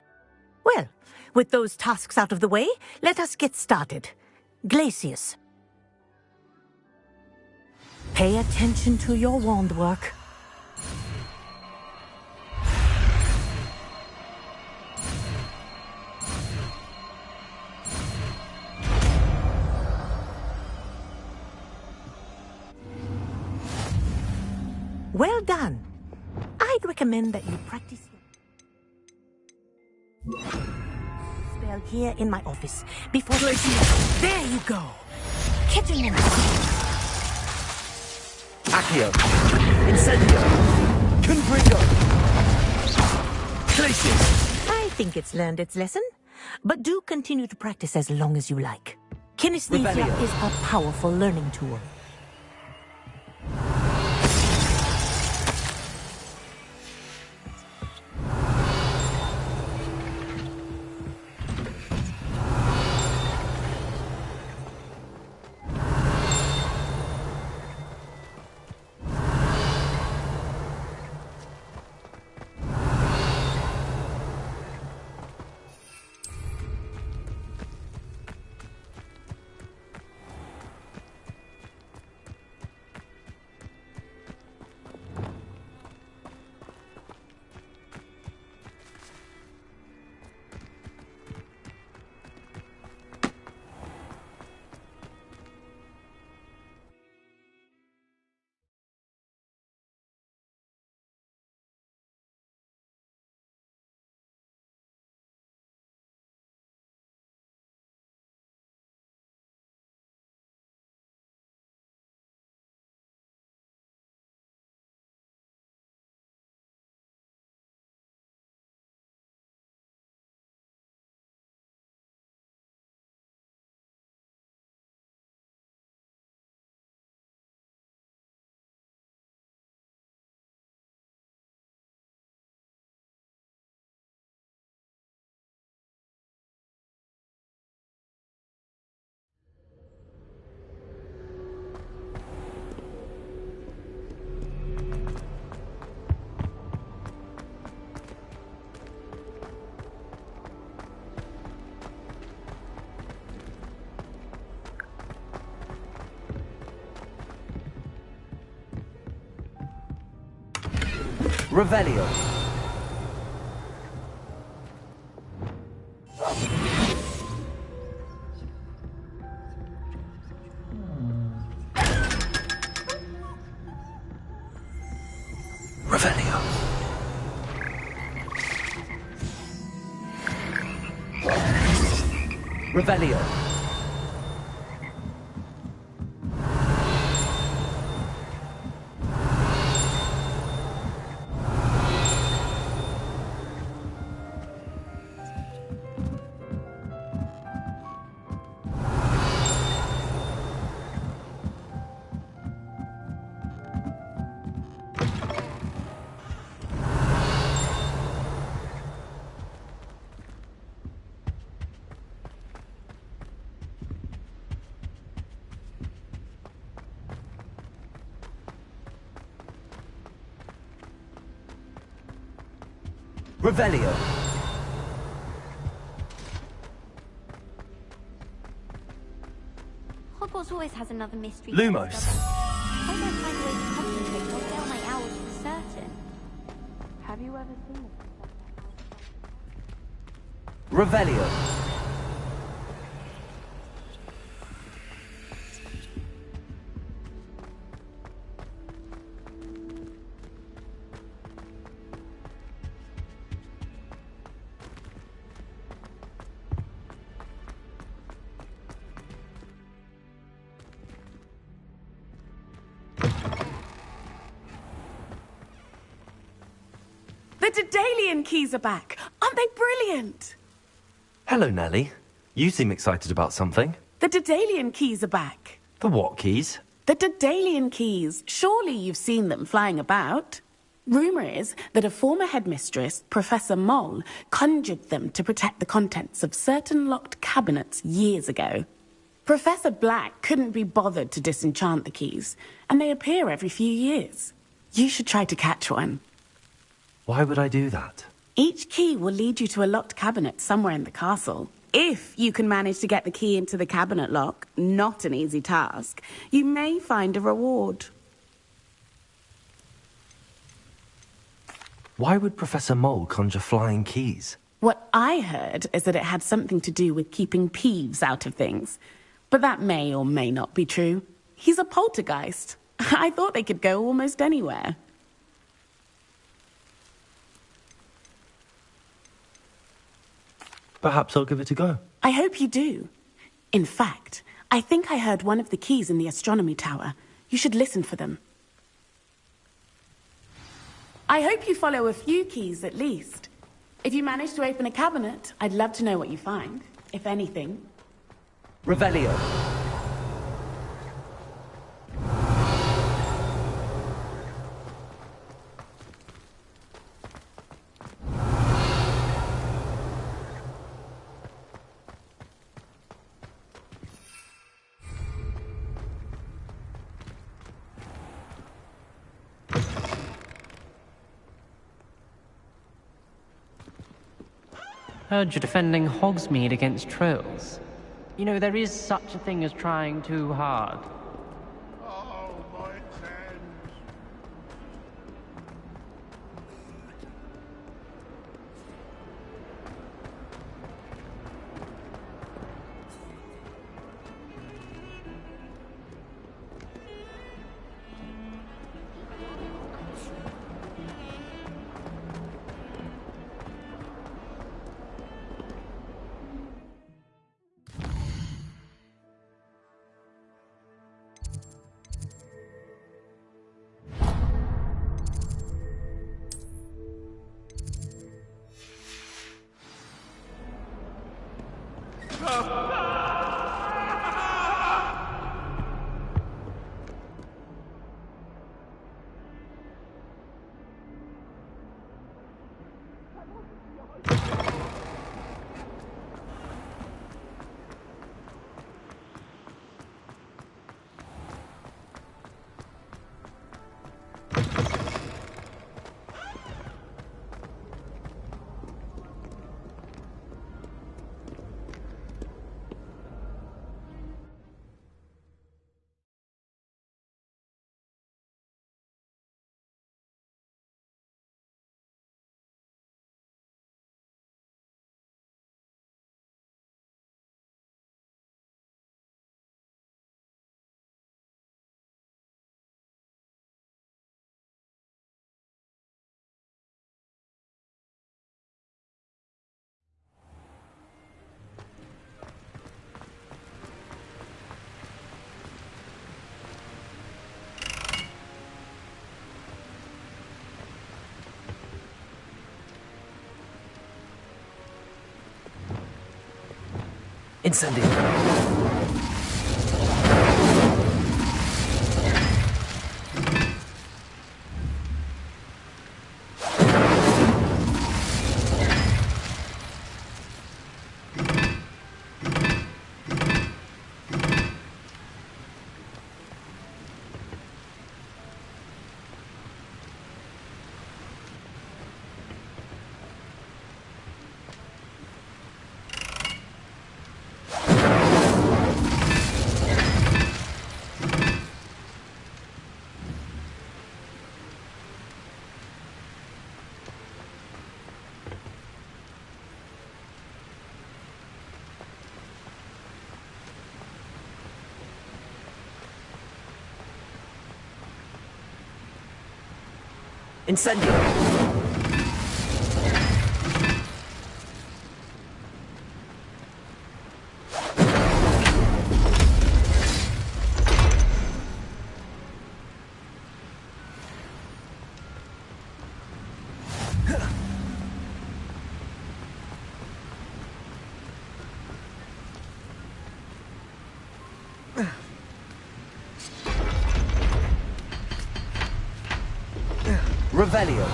Well, with those tasks out of the way, let us get started. Glacius. Pay attention to your wand work. Well done. I'd recommend that you practice your spell here in my office before Glacius. There you go. Catching him. Accio. Incendio. Confringo. Glacius. I think it's learned its lesson, but do continue to practice as long as you like. Kinesthesia Revelio. is a powerful learning tool. Revelio. Revelio. Revelio. Revelio. Hogwarts always has another mystery. Lumos. If I don't find a way to concentrate, I'll fail my hours for certain. Have you ever seen it? Revelio. The Daedalian keys are back. Aren't they brilliant? Hello, Nellie. You seem excited about something. The Daedalian keys are back. The what keys? The Daedalian keys. Surely you've seen them flying about. Rumour is that a former headmistress, Professor Moll, conjured them to protect the contents of certain locked cabinets years ago. Professor Black couldn't be bothered to disenchant the keys, and they appear every few years. You should try to catch one. Why would I do that? Each key will lead you to a locked cabinet somewhere in the castle. If you can manage to get the key into the cabinet lock, not an easy task, you may find a reward. Why would Professor Mole conjure flying keys? What I heard is that it had something to do with keeping Peeves out of things. But that may or may not be true. He's a poltergeist. I thought they could go almost anywhere. Perhaps I'll give it a go. I hope you do. In fact, I think I heard one of the keys in the astronomy tower. You should listen for them. I hope you follow a few keys at least. If you manage to open a cabinet, I'd love to know what you find, if anything. Revelio. Heard you're defending Hogsmeade against trolls. You know, there is such a thing as trying too hard. Incendio. Incendio. Revelio.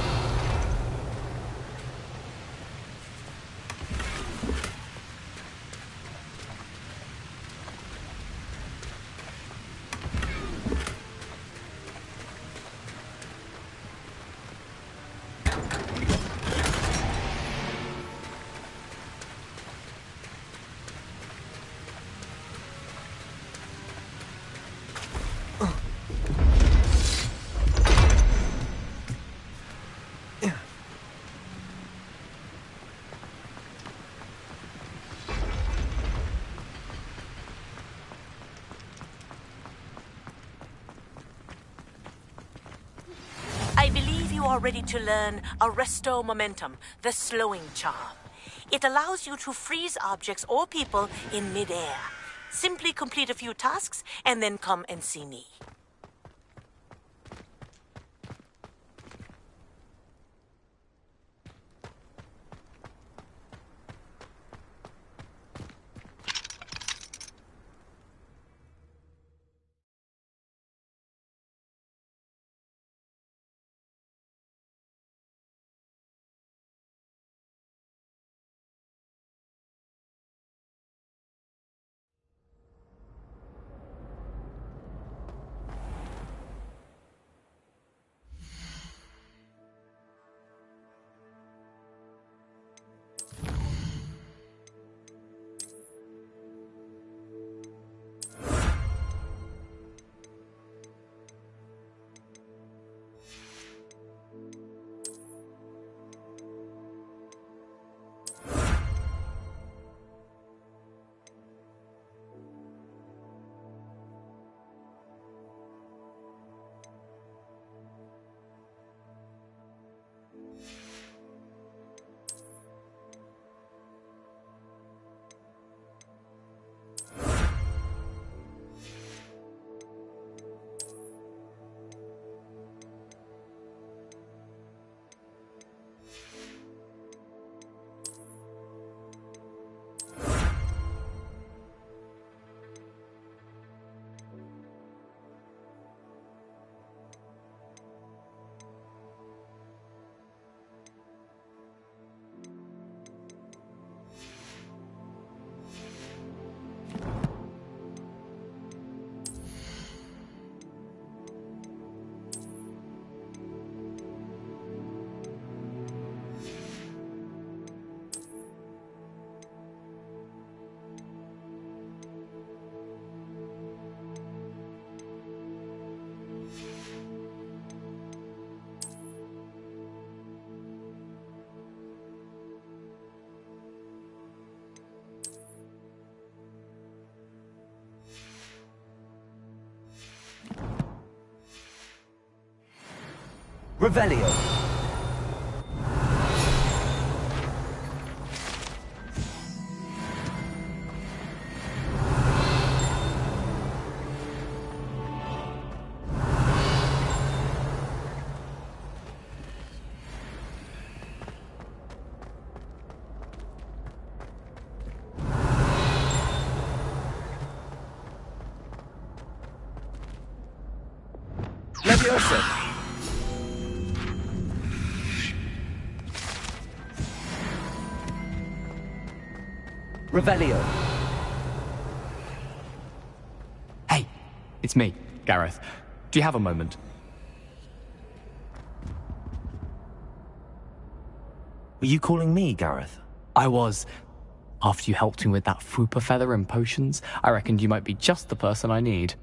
I believe you are ready to learn Arresto Momentum, the slowing charm. It allows you to freeze objects or people in midair. Simply complete a few tasks and then come and see me. Revelio. Leviosa! Revelio. Hey, it's me, Gareth. Do you have a moment? Were you calling me, Gareth? I was. After you helped me with that Fupa feather and potions, I reckoned you might be just the person I need.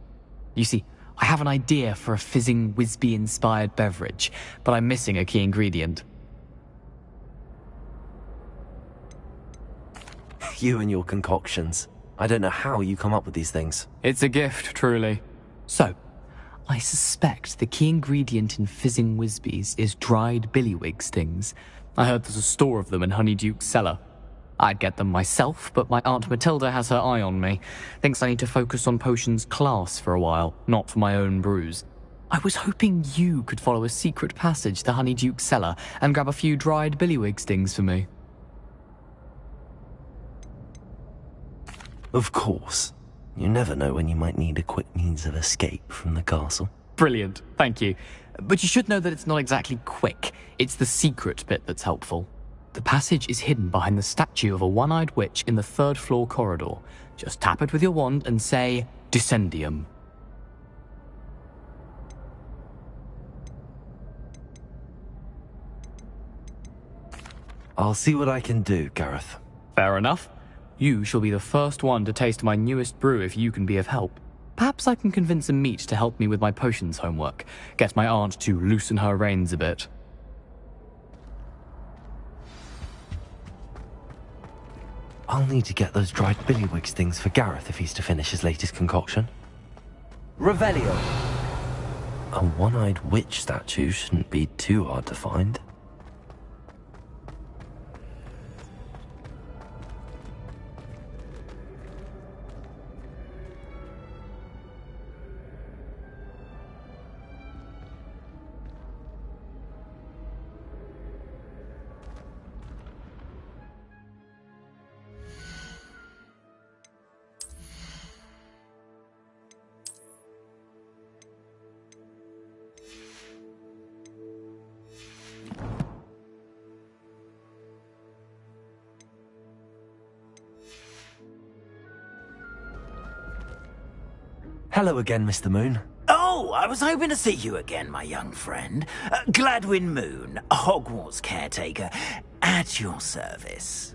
You see, I have an idea for a fizzing Whizbee-inspired beverage, but I'm missing a key ingredient. You and your concoctions. I don't know how you come up with these things. It's a gift, truly. So, I suspect the key ingredient in fizzing Whizbees is dried billywig stings. I heard there's a store of them in Honeyduke's cellar. I'd get them myself, but my Aunt Matilda has her eye on me. Thinks I need to focus on potions class for a while, not for my own brews. I was hoping you could follow a secret passage to Honeyduke's cellar and grab a few dried billywig stings for me. Of course. You never know when you might need a quick means of escape from the castle. Brilliant, thank you. But you should know that it's not exactly quick. It's the secret bit that's helpful. The passage is hidden behind the statue of a one-eyed witch in the third-floor corridor. Just tap it with your wand and say, Descendium. I'll see what I can do, Gareth. Fair enough. You shall be the first one to taste my newest brew if you can be of help. Perhaps I can convince a meat to help me with my potions homework. Get my aunt to loosen her reins a bit. I'll need to get those dried billywig stings for Gareth if he's to finish his latest concoction. Revelio. A one-eyed witch statue shouldn't be too hard to find. Hello again, Mr. Moon. Oh, I was hoping to see you again, my young friend. Gladwin Moon, Hogwarts caretaker, at your service.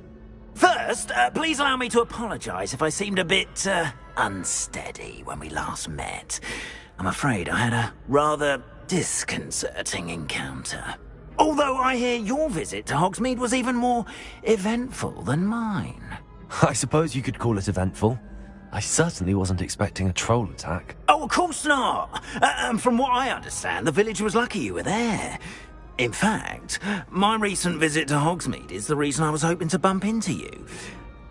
First, please allow me to apologize if I seemed a bit, unsteady when we last met. I'm afraid I had a rather disconcerting encounter. Although I hear your visit to Hogsmeade was even more eventful than mine. I suppose you could call it eventful. I certainly wasn't expecting a troll attack. Oh, of course not. And from what I understand, the village was lucky you were there. In fact, my recent visit to Hogsmeade is the reason I was hoping to bump into you.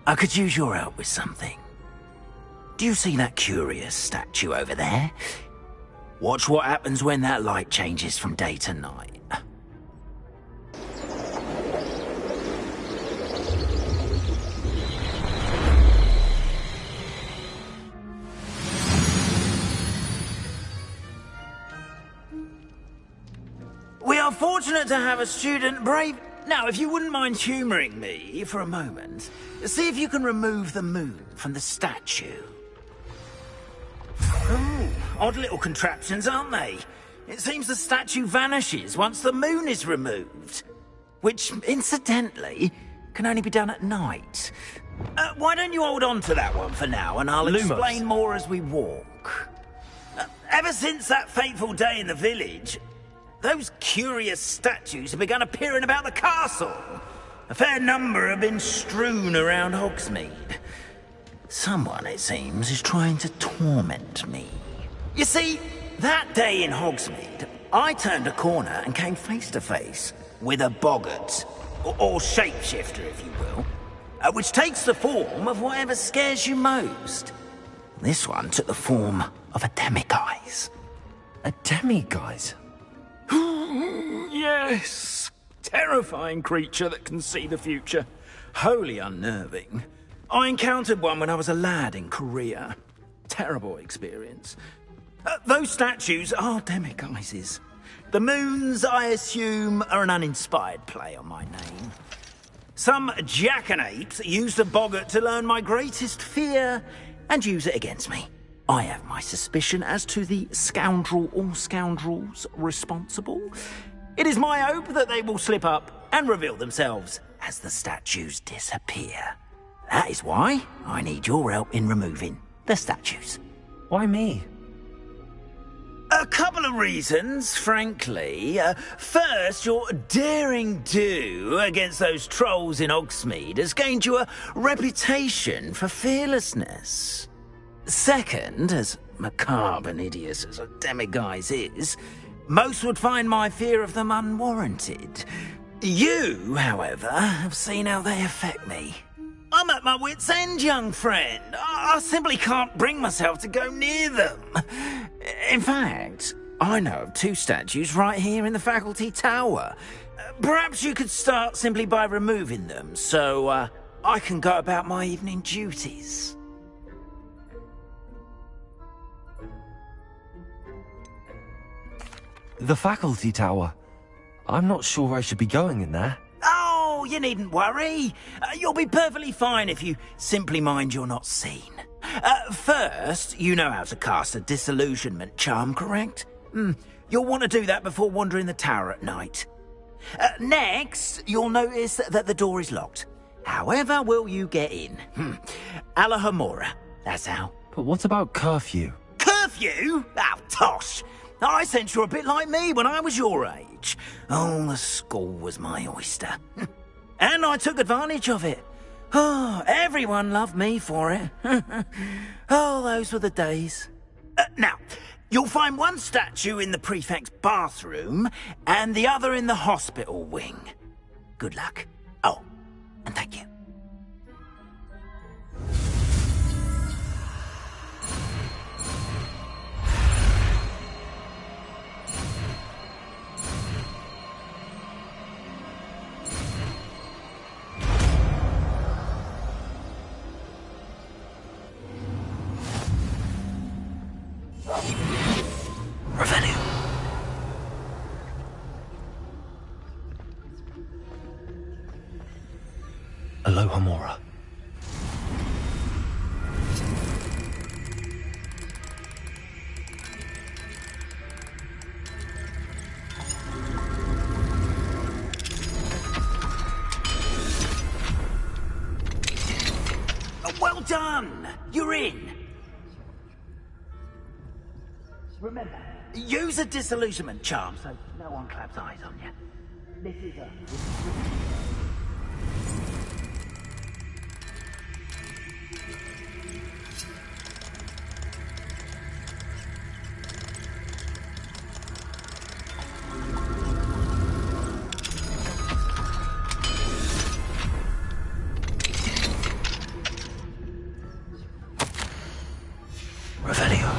I could use your help with something. Do you see that curious statue over there? Watch what happens when that light changes from day to night. We are fortunate to have a student brave... Now, if you wouldn't mind humouring me for a moment, see if you can remove the moon from the statue. Oh, odd little contraptions, aren't they? It seems the statue vanishes once the moon is removed. Which, incidentally, can only be done at night. Why don't you hold on to that one for now, and I'll explain more as we walk. Ever since that fateful day in the village... those curious statues have begun appearing about the castle. A fair number have been strewn around Hogsmeade. Someone, it seems, is trying to torment me. You see, that day in Hogsmeade, I turned a corner and came face to face with a boggart, or shapeshifter, if you will, which takes the form of whatever scares you most. This one took the form of a demiguise. A demiguise? Yes! Terrifying creature that can see the future. Wholly unnerving. I encountered one when I was a lad in Korea. Terrible experience. Those statues are demiguises. The moons, I assume, are an uninspired play on my name. Some jackanapes used a boggart to learn my greatest fear and use it against me. I have my suspicion as to the scoundrel or scoundrels responsible. It is my hope that they will slip up and reveal themselves as the statues disappear. That is why I need your help in removing the statues. Why me? A couple of reasons, frankly. First, your daring do against those trolls in Hogsmeade has gained you a reputation for fearlessness. Second, as macabre and hideous as a demiguise is, most would find my fear of them unwarranted. You, however, have seen how they affect me. I'm at my wit's end, young friend. I simply can't bring myself to go near them. In fact, I know of 2 statues right here in the faculty tower. Perhaps you could start simply by removing them, so I can go about my evening duties. The faculty tower. I'm not sure I should be going in there. Oh, you needn't worry. You'll be perfectly fine if you simply mind you're not seen. First, you know how to cast a disillusionment charm, correct? You'll want to do that before wandering the tower at night. Next, you'll notice that the door is locked. However will you get in? Alahomora, that's how. But what about curfew? Curfew? Oh, tosh. I sense you're a bit like me when I was your age. Oh, the school was my oyster. And I took advantage of it. Oh, everyone loved me for it. Oh, those were the days. Now, you'll find one statue in the prefect's bathroom and the other in the hospital wing. Good luck. Oh, and thank you. Revenue. Alohomora. Well done! You're in! Remember, use a disillusionment charm so no one claps eyes on you. This is a... Revelio.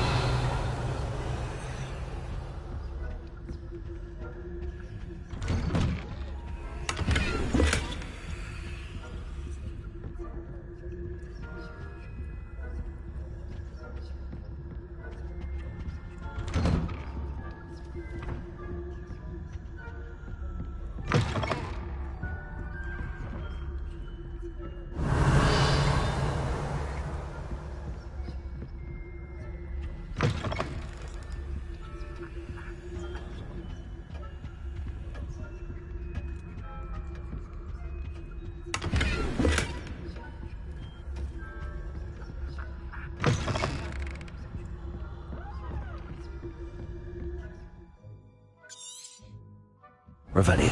Revelio.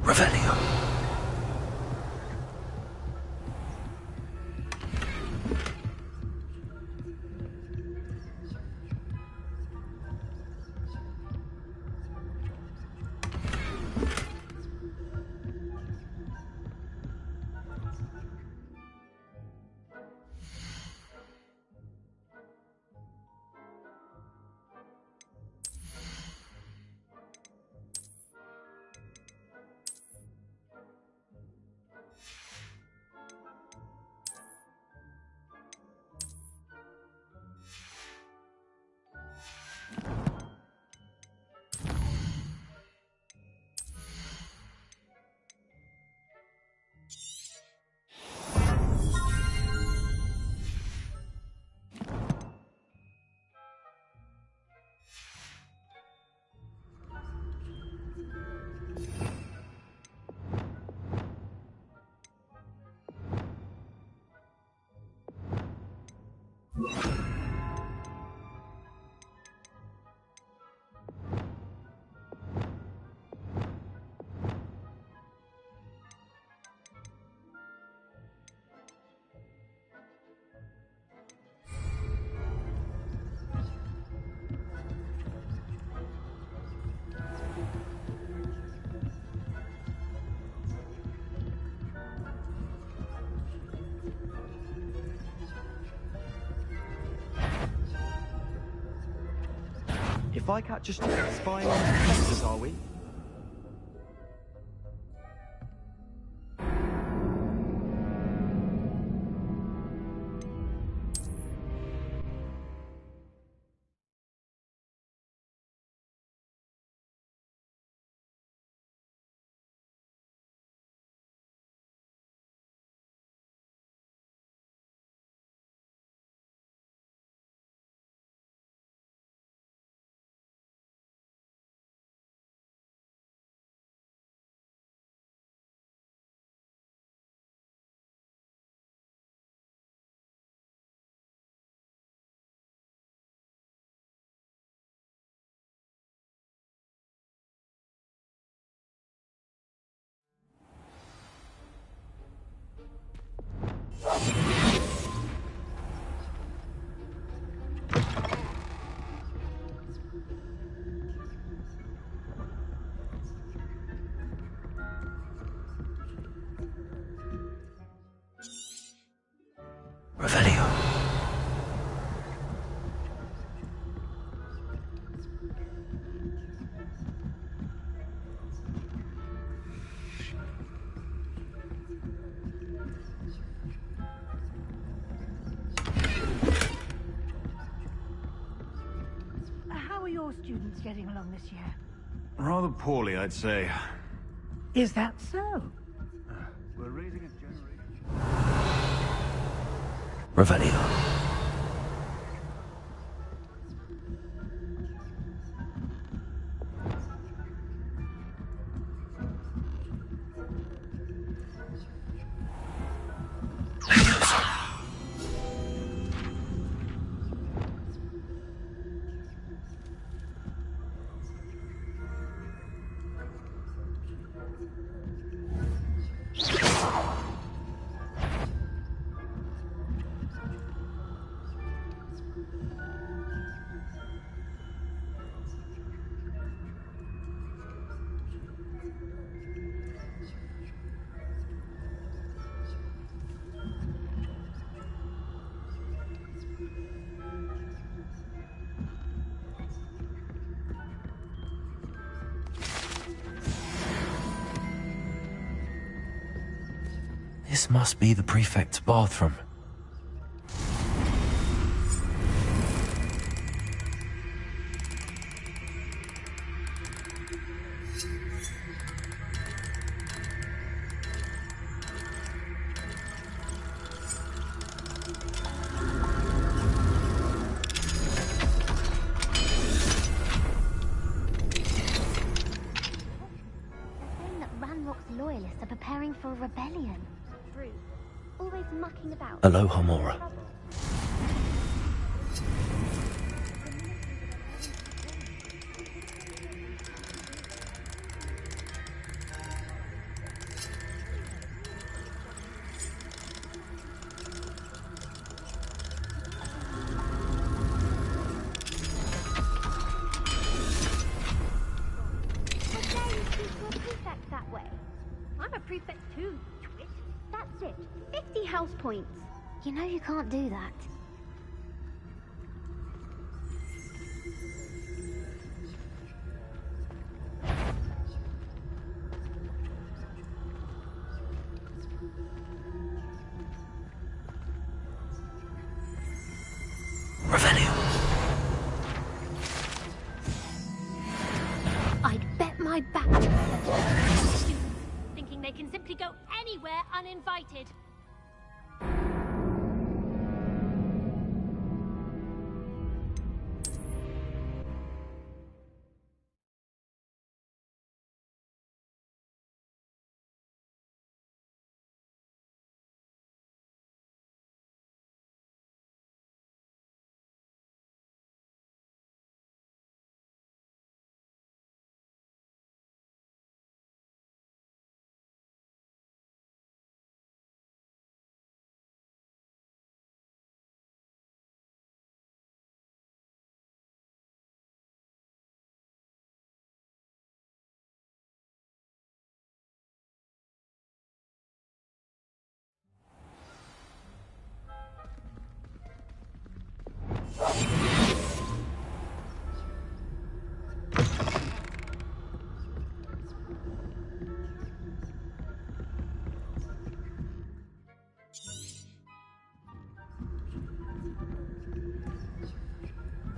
Revelio. If I catch a student spying on professors, are we? Revelio. How are your students getting along this year? Rather poorly, I'd say. Is that so? We're raising a generation. Revelio. This must be the prefect's bathroom. Loyalists are preparing for a rebellion. True. Always mucking about. Aloha Mora. that way. I'm a prefect too, twit. That's it. 50 house points. You know you can't do that. I'd bet my back that students thinking they can simply go anywhere uninvited.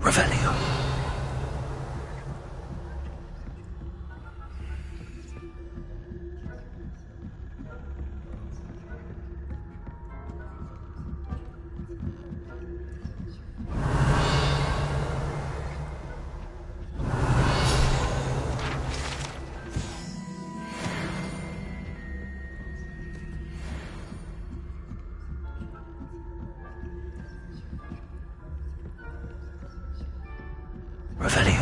Revelio. Revelio. Revelio.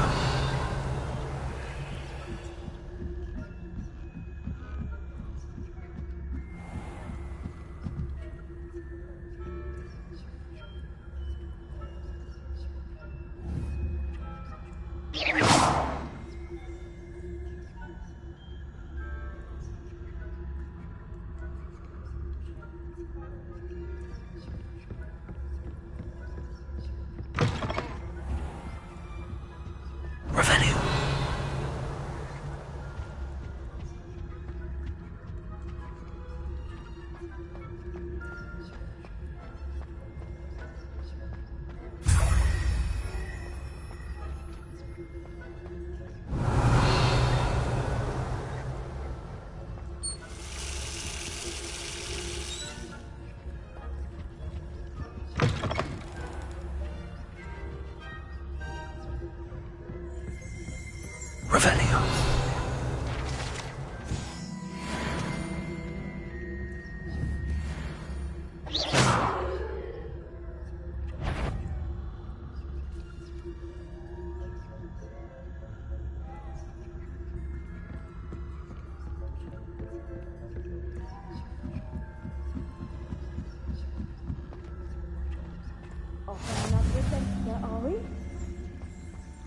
Are we?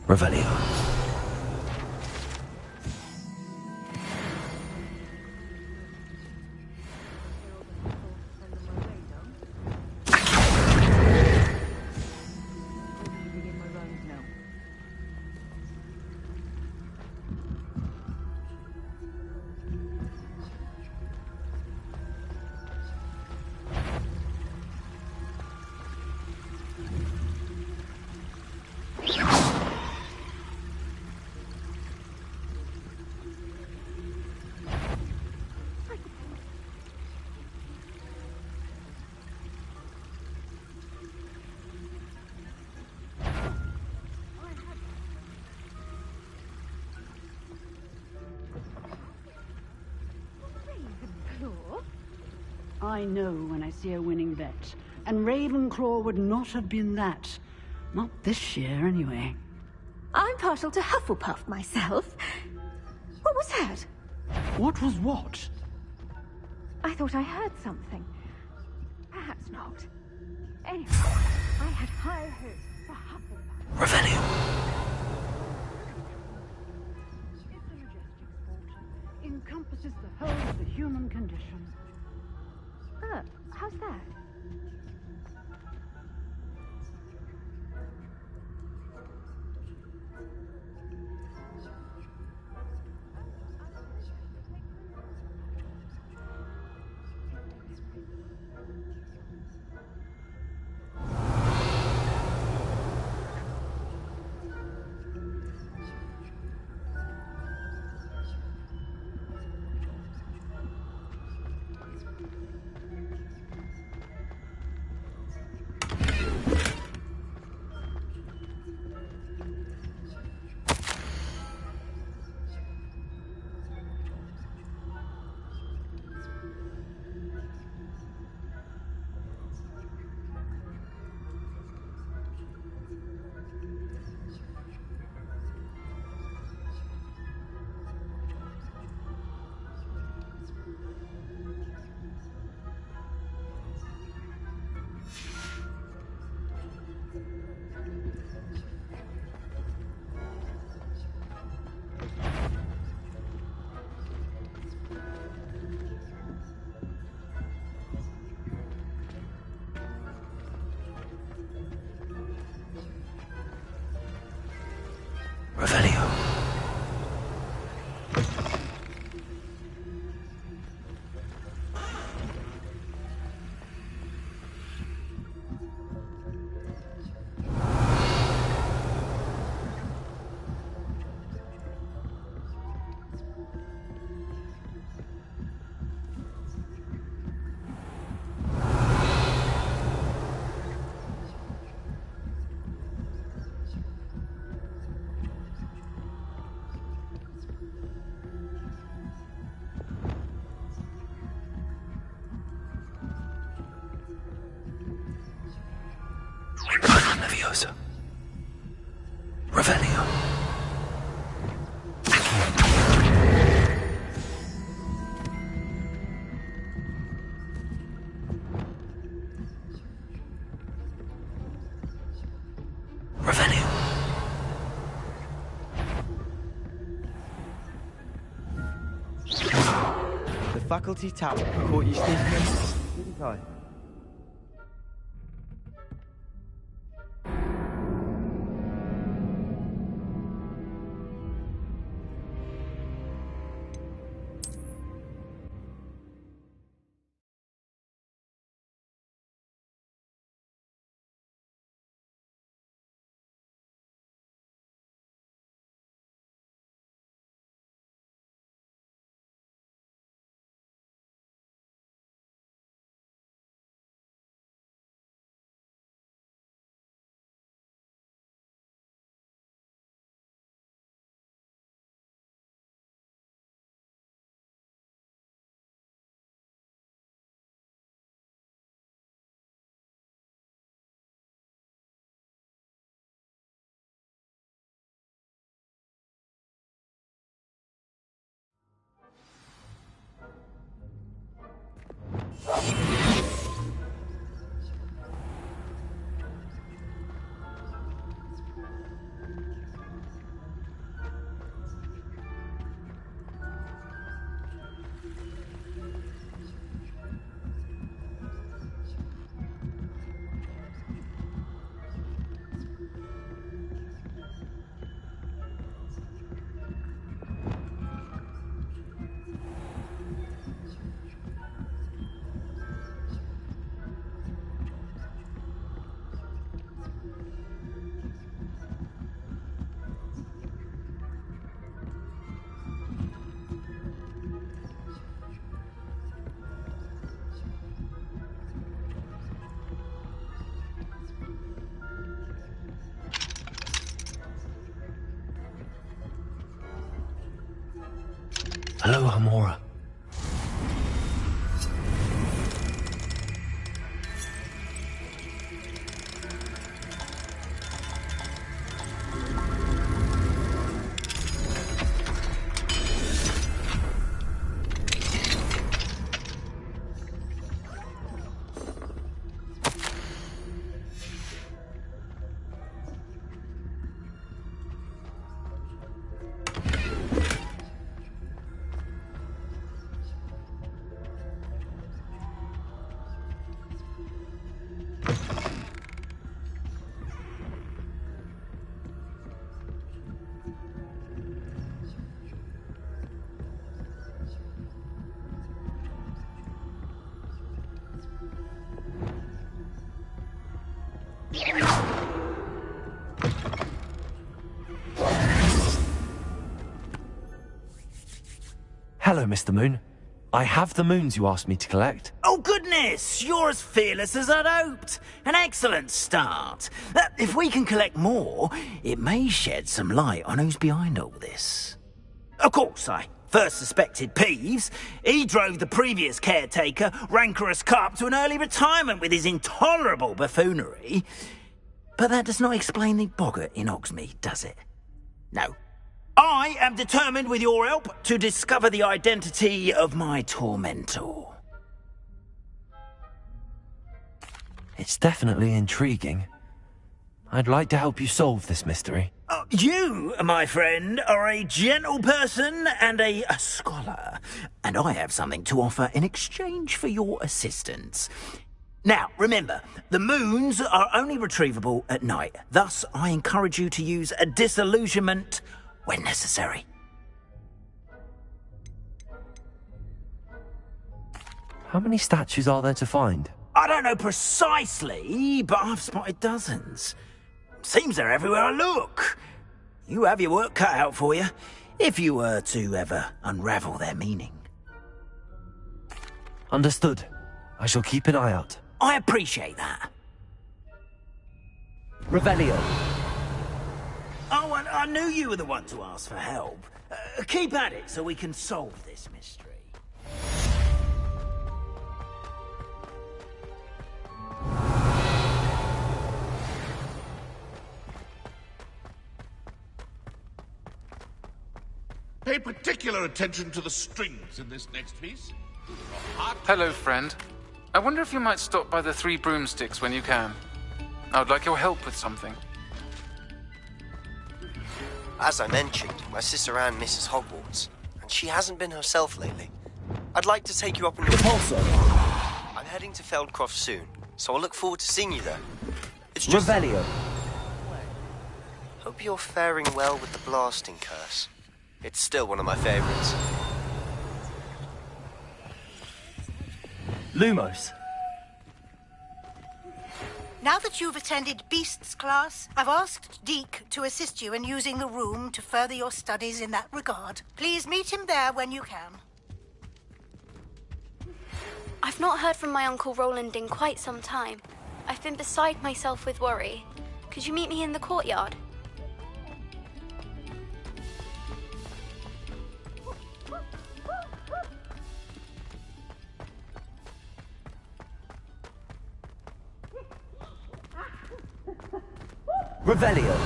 Revelio. I know when I see a winning bet, and Ravenclaw would not have been that. Not this year, anyway. I'm partial to Hufflepuff myself. What was that? What was what? I thought I heard something. Perhaps not. Anyway, I had high hopes for Hufflepuff. Revelio. It's a majestic sport. In encompasses the whole of the human condition. How's that? Revelio. Leviosa. Revelio. Revelio. The faculty tower caught you sneaking in, didn't I? Hello, Hamora. Hello, Mr. Moon. I have the moons you asked me to collect. Oh, goodness! You're as fearless as I'd hoped. An excellent start. If we can collect more, it may shed some light on who's behind all this. Of course, I first suspected Peeves. He drove the previous caretaker, rancorous Carp, to an early retirement with his intolerable buffoonery. But that does not explain the boggart in Hogsmeade, does it? No. I am determined, with your help, to discover the identity of my tormentor. It's definitely intriguing. I'd like to help you solve this mystery. You, my friend, are a gentle person and a scholar, and I have something to offer in exchange for your assistance. Now, remember, the moons are only retrievable at night. Thus, I encourage you to use a disillusionment when necessary. How many statues are there to find? I don't know precisely, but I've spotted dozens. Seems they're everywhere I look. You have your work cut out for you, if you were to ever unravel their meaning. Understood. I shall keep an eye out. I appreciate that. Revelio. Oh, and I knew you were the one to ask for help. Keep at it so we can solve this mystery. Pay particular attention to the strings in this next piece. Hello, friend. I wonder if you might stop by the Three Broomsticks when you can. I would like your help with something. As I mentioned, my sister Anne misses Hogwarts, and she hasn't been herself lately. I'd like to take you up on your pulsar. I'm heading to Feldcroft soon, so I'll look forward to seeing you there. It's just... Revelio. Hope you're faring well with the blasting curse. It's still one of my favorites. Lumos. Now that you've attended Beasts class, I've asked Deke to assist you in using the room to further your studies in that regard. Please meet him there when you can. I've not heard from my Uncle Roland in quite some time. I've been beside myself with worry. Could you meet me in the courtyard? Revelio.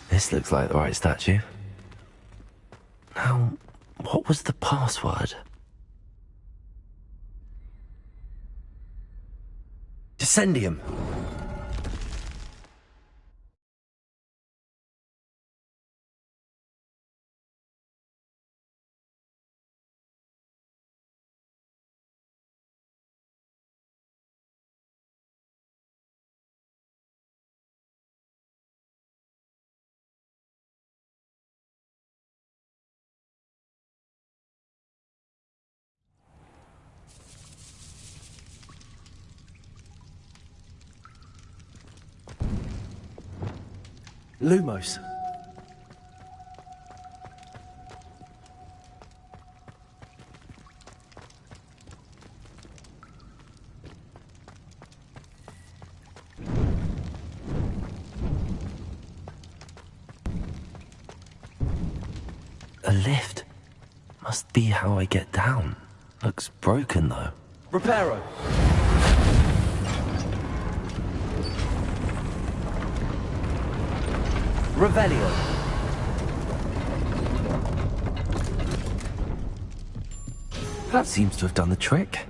This looks like the right statue. Now, what was the password? Descendium. Lumos. A lift. Must be how I get down. Looks broken, though. Reparo. Revelio. That seems to have done the trick.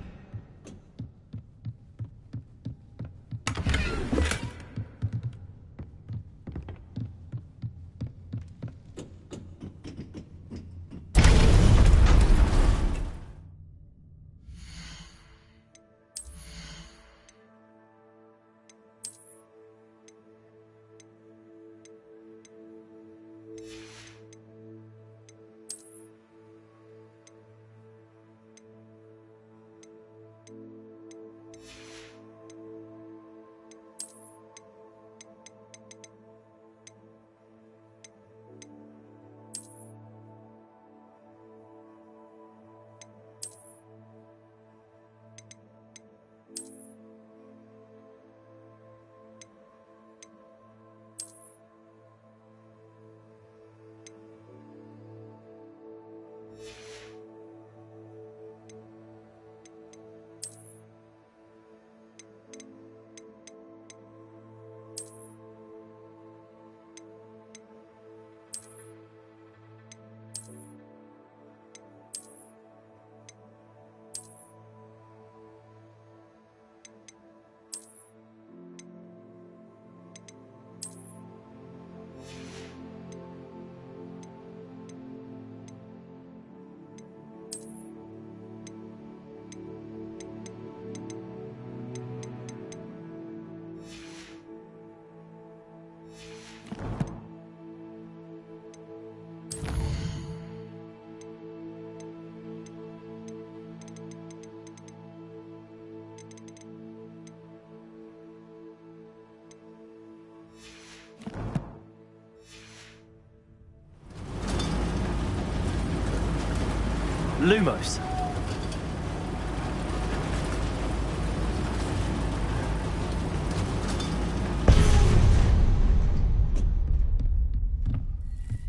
Lumos.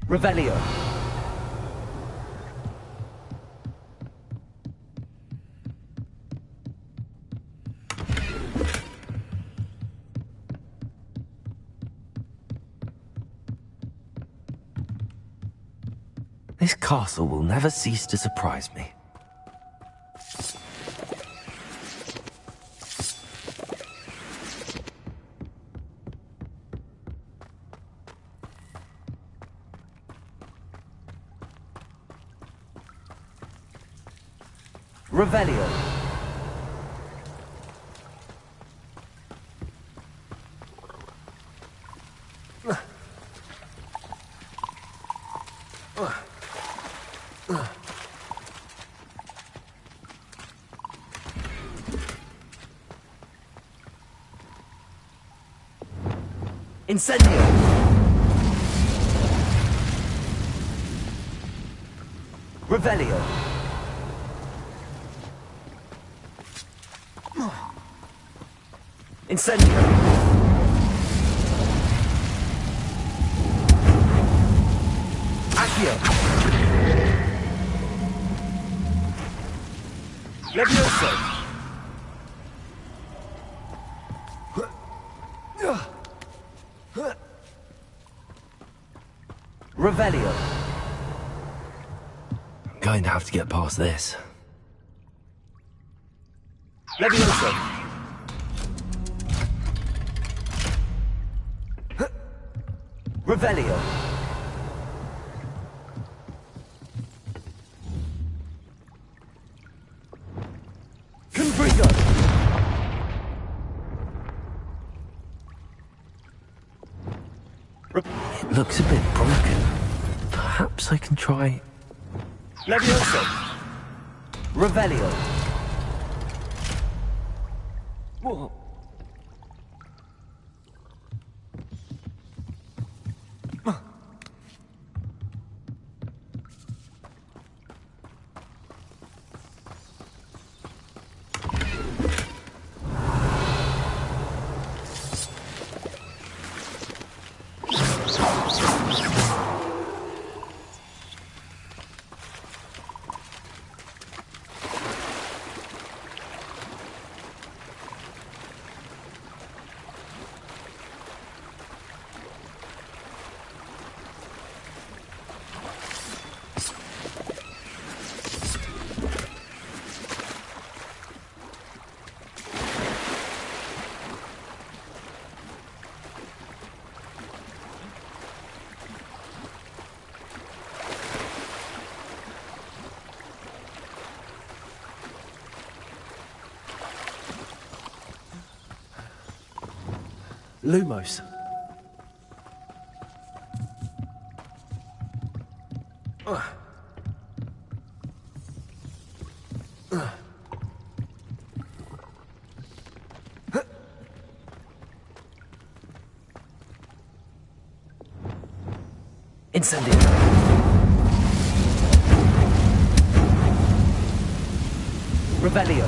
Revelio. This castle will never cease to surprise me. Revelio. Incendio. Revelio. Incendio. Accio. Levioso. Revelio. I'm going to have to get past this. Levioso. Revelio. Confrigo. It looks a bit broken. Perhaps I can try... Levioso. Revelio. Whoa. Lumos. Incendio. Revelio.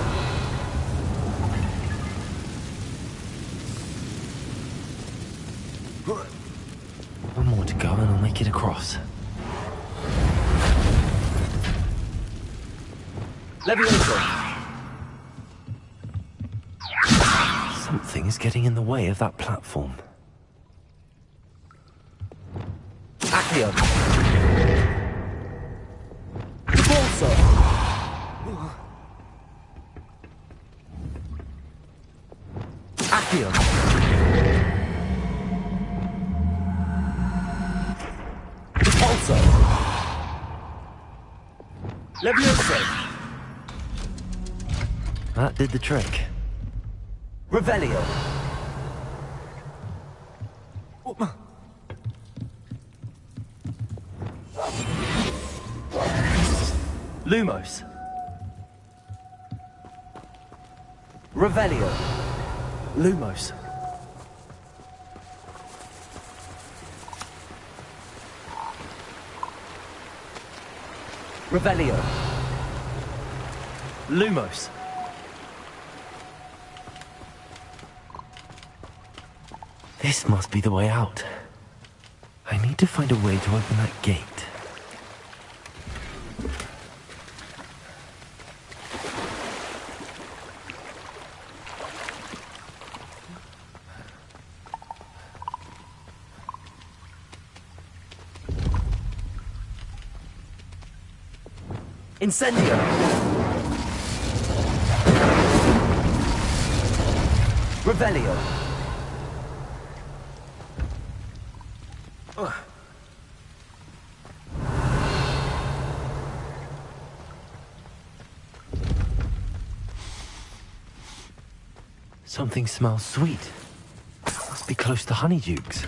One more to go and I'll make it across. Levioso. Something is getting in the way of that platform. Accio. Bolso. Accio. Bolso. Levioso. That did the trick. Revelio. Lumos. Revelio. Lumos. Revelio. Lumos. This must be the way out. I need to find a way to open that gate. Incendio! Revelio! Something smells sweet. Must be close to Honeydukes.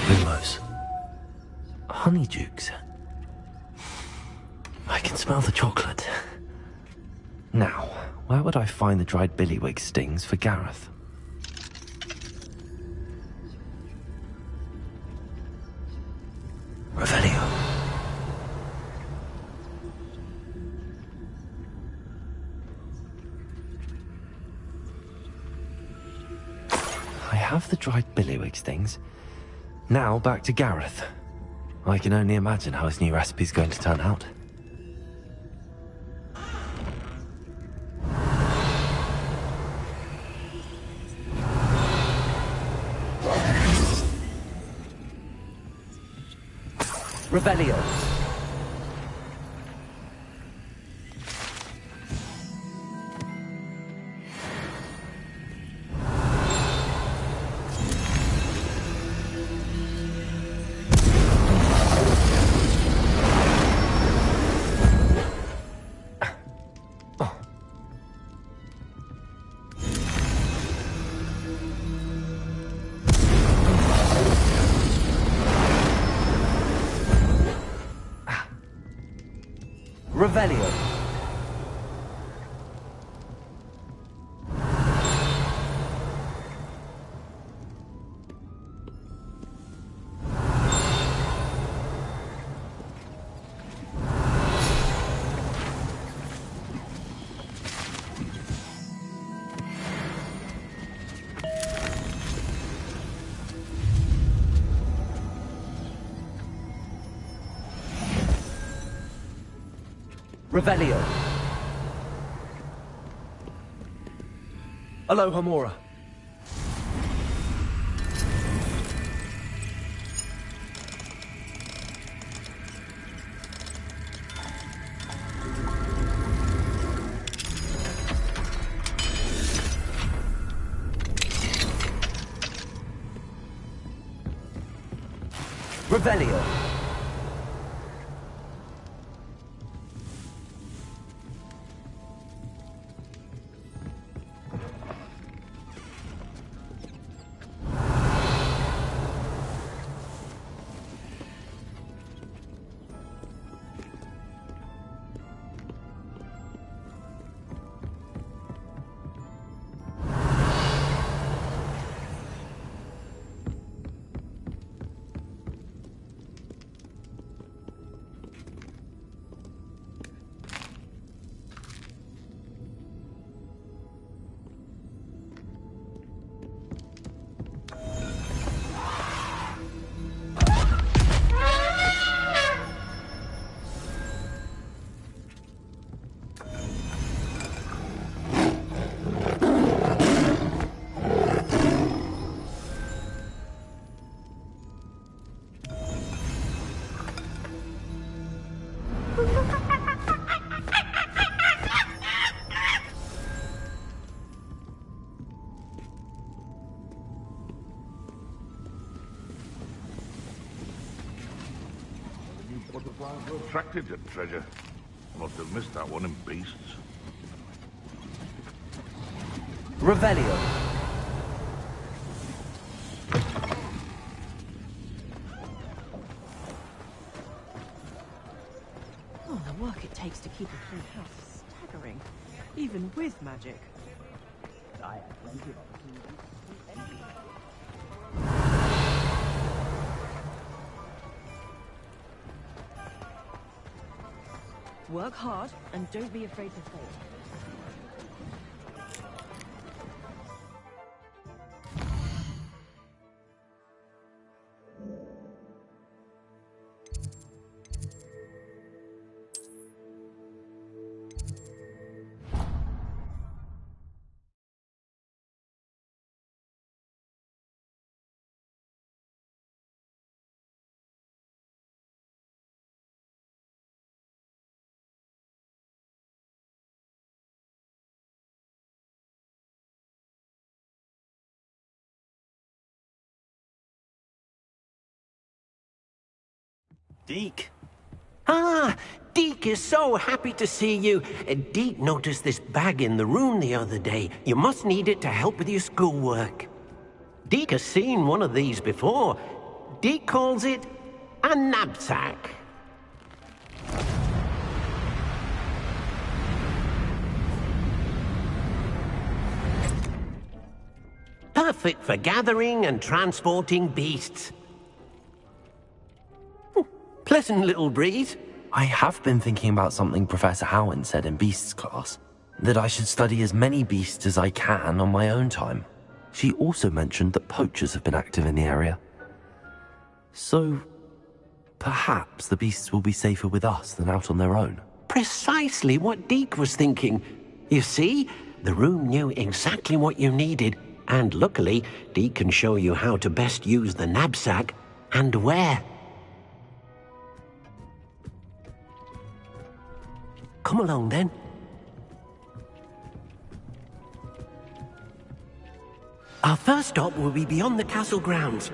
Lumos. Honeydukes. I can smell the chocolate. Now, where would I find the dried billywig stings for Gareth? Revelio. I have the dried billywig stings. Now back to Gareth. I can only imagine how his new recipe's going to turn out. Revelio. Revelio. Revelio. Aloha Mora. Revelio. attracted to treasure. I must have missed that one in Beasts. Revelio. Oh, the work it takes to keep a clean house is staggering, even with magic. I have plenty of opportunities. Work hard and don't be afraid to fail. Deke. Ah, Deke is so happy to see you. Deke noticed this bag in the room the other day. You must need it to help with your schoolwork. Deke has seen one of these before. Deke calls it a knapsack. Perfect for gathering and transporting beasts. Pleasant little breeze. I have been thinking about something Professor Howen said in Beasts class, that I should study as many beasts as I can on my own time. She also mentioned that poachers have been active in the area. So, perhaps the beasts will be safer with us than out on their own. Precisely what Deke was thinking. You see, the room knew exactly what you needed, and luckily, Deke can show you how to best use the knapsack and where. Come along, then. Our first stop will be beyond the castle grounds.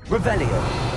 Revelio.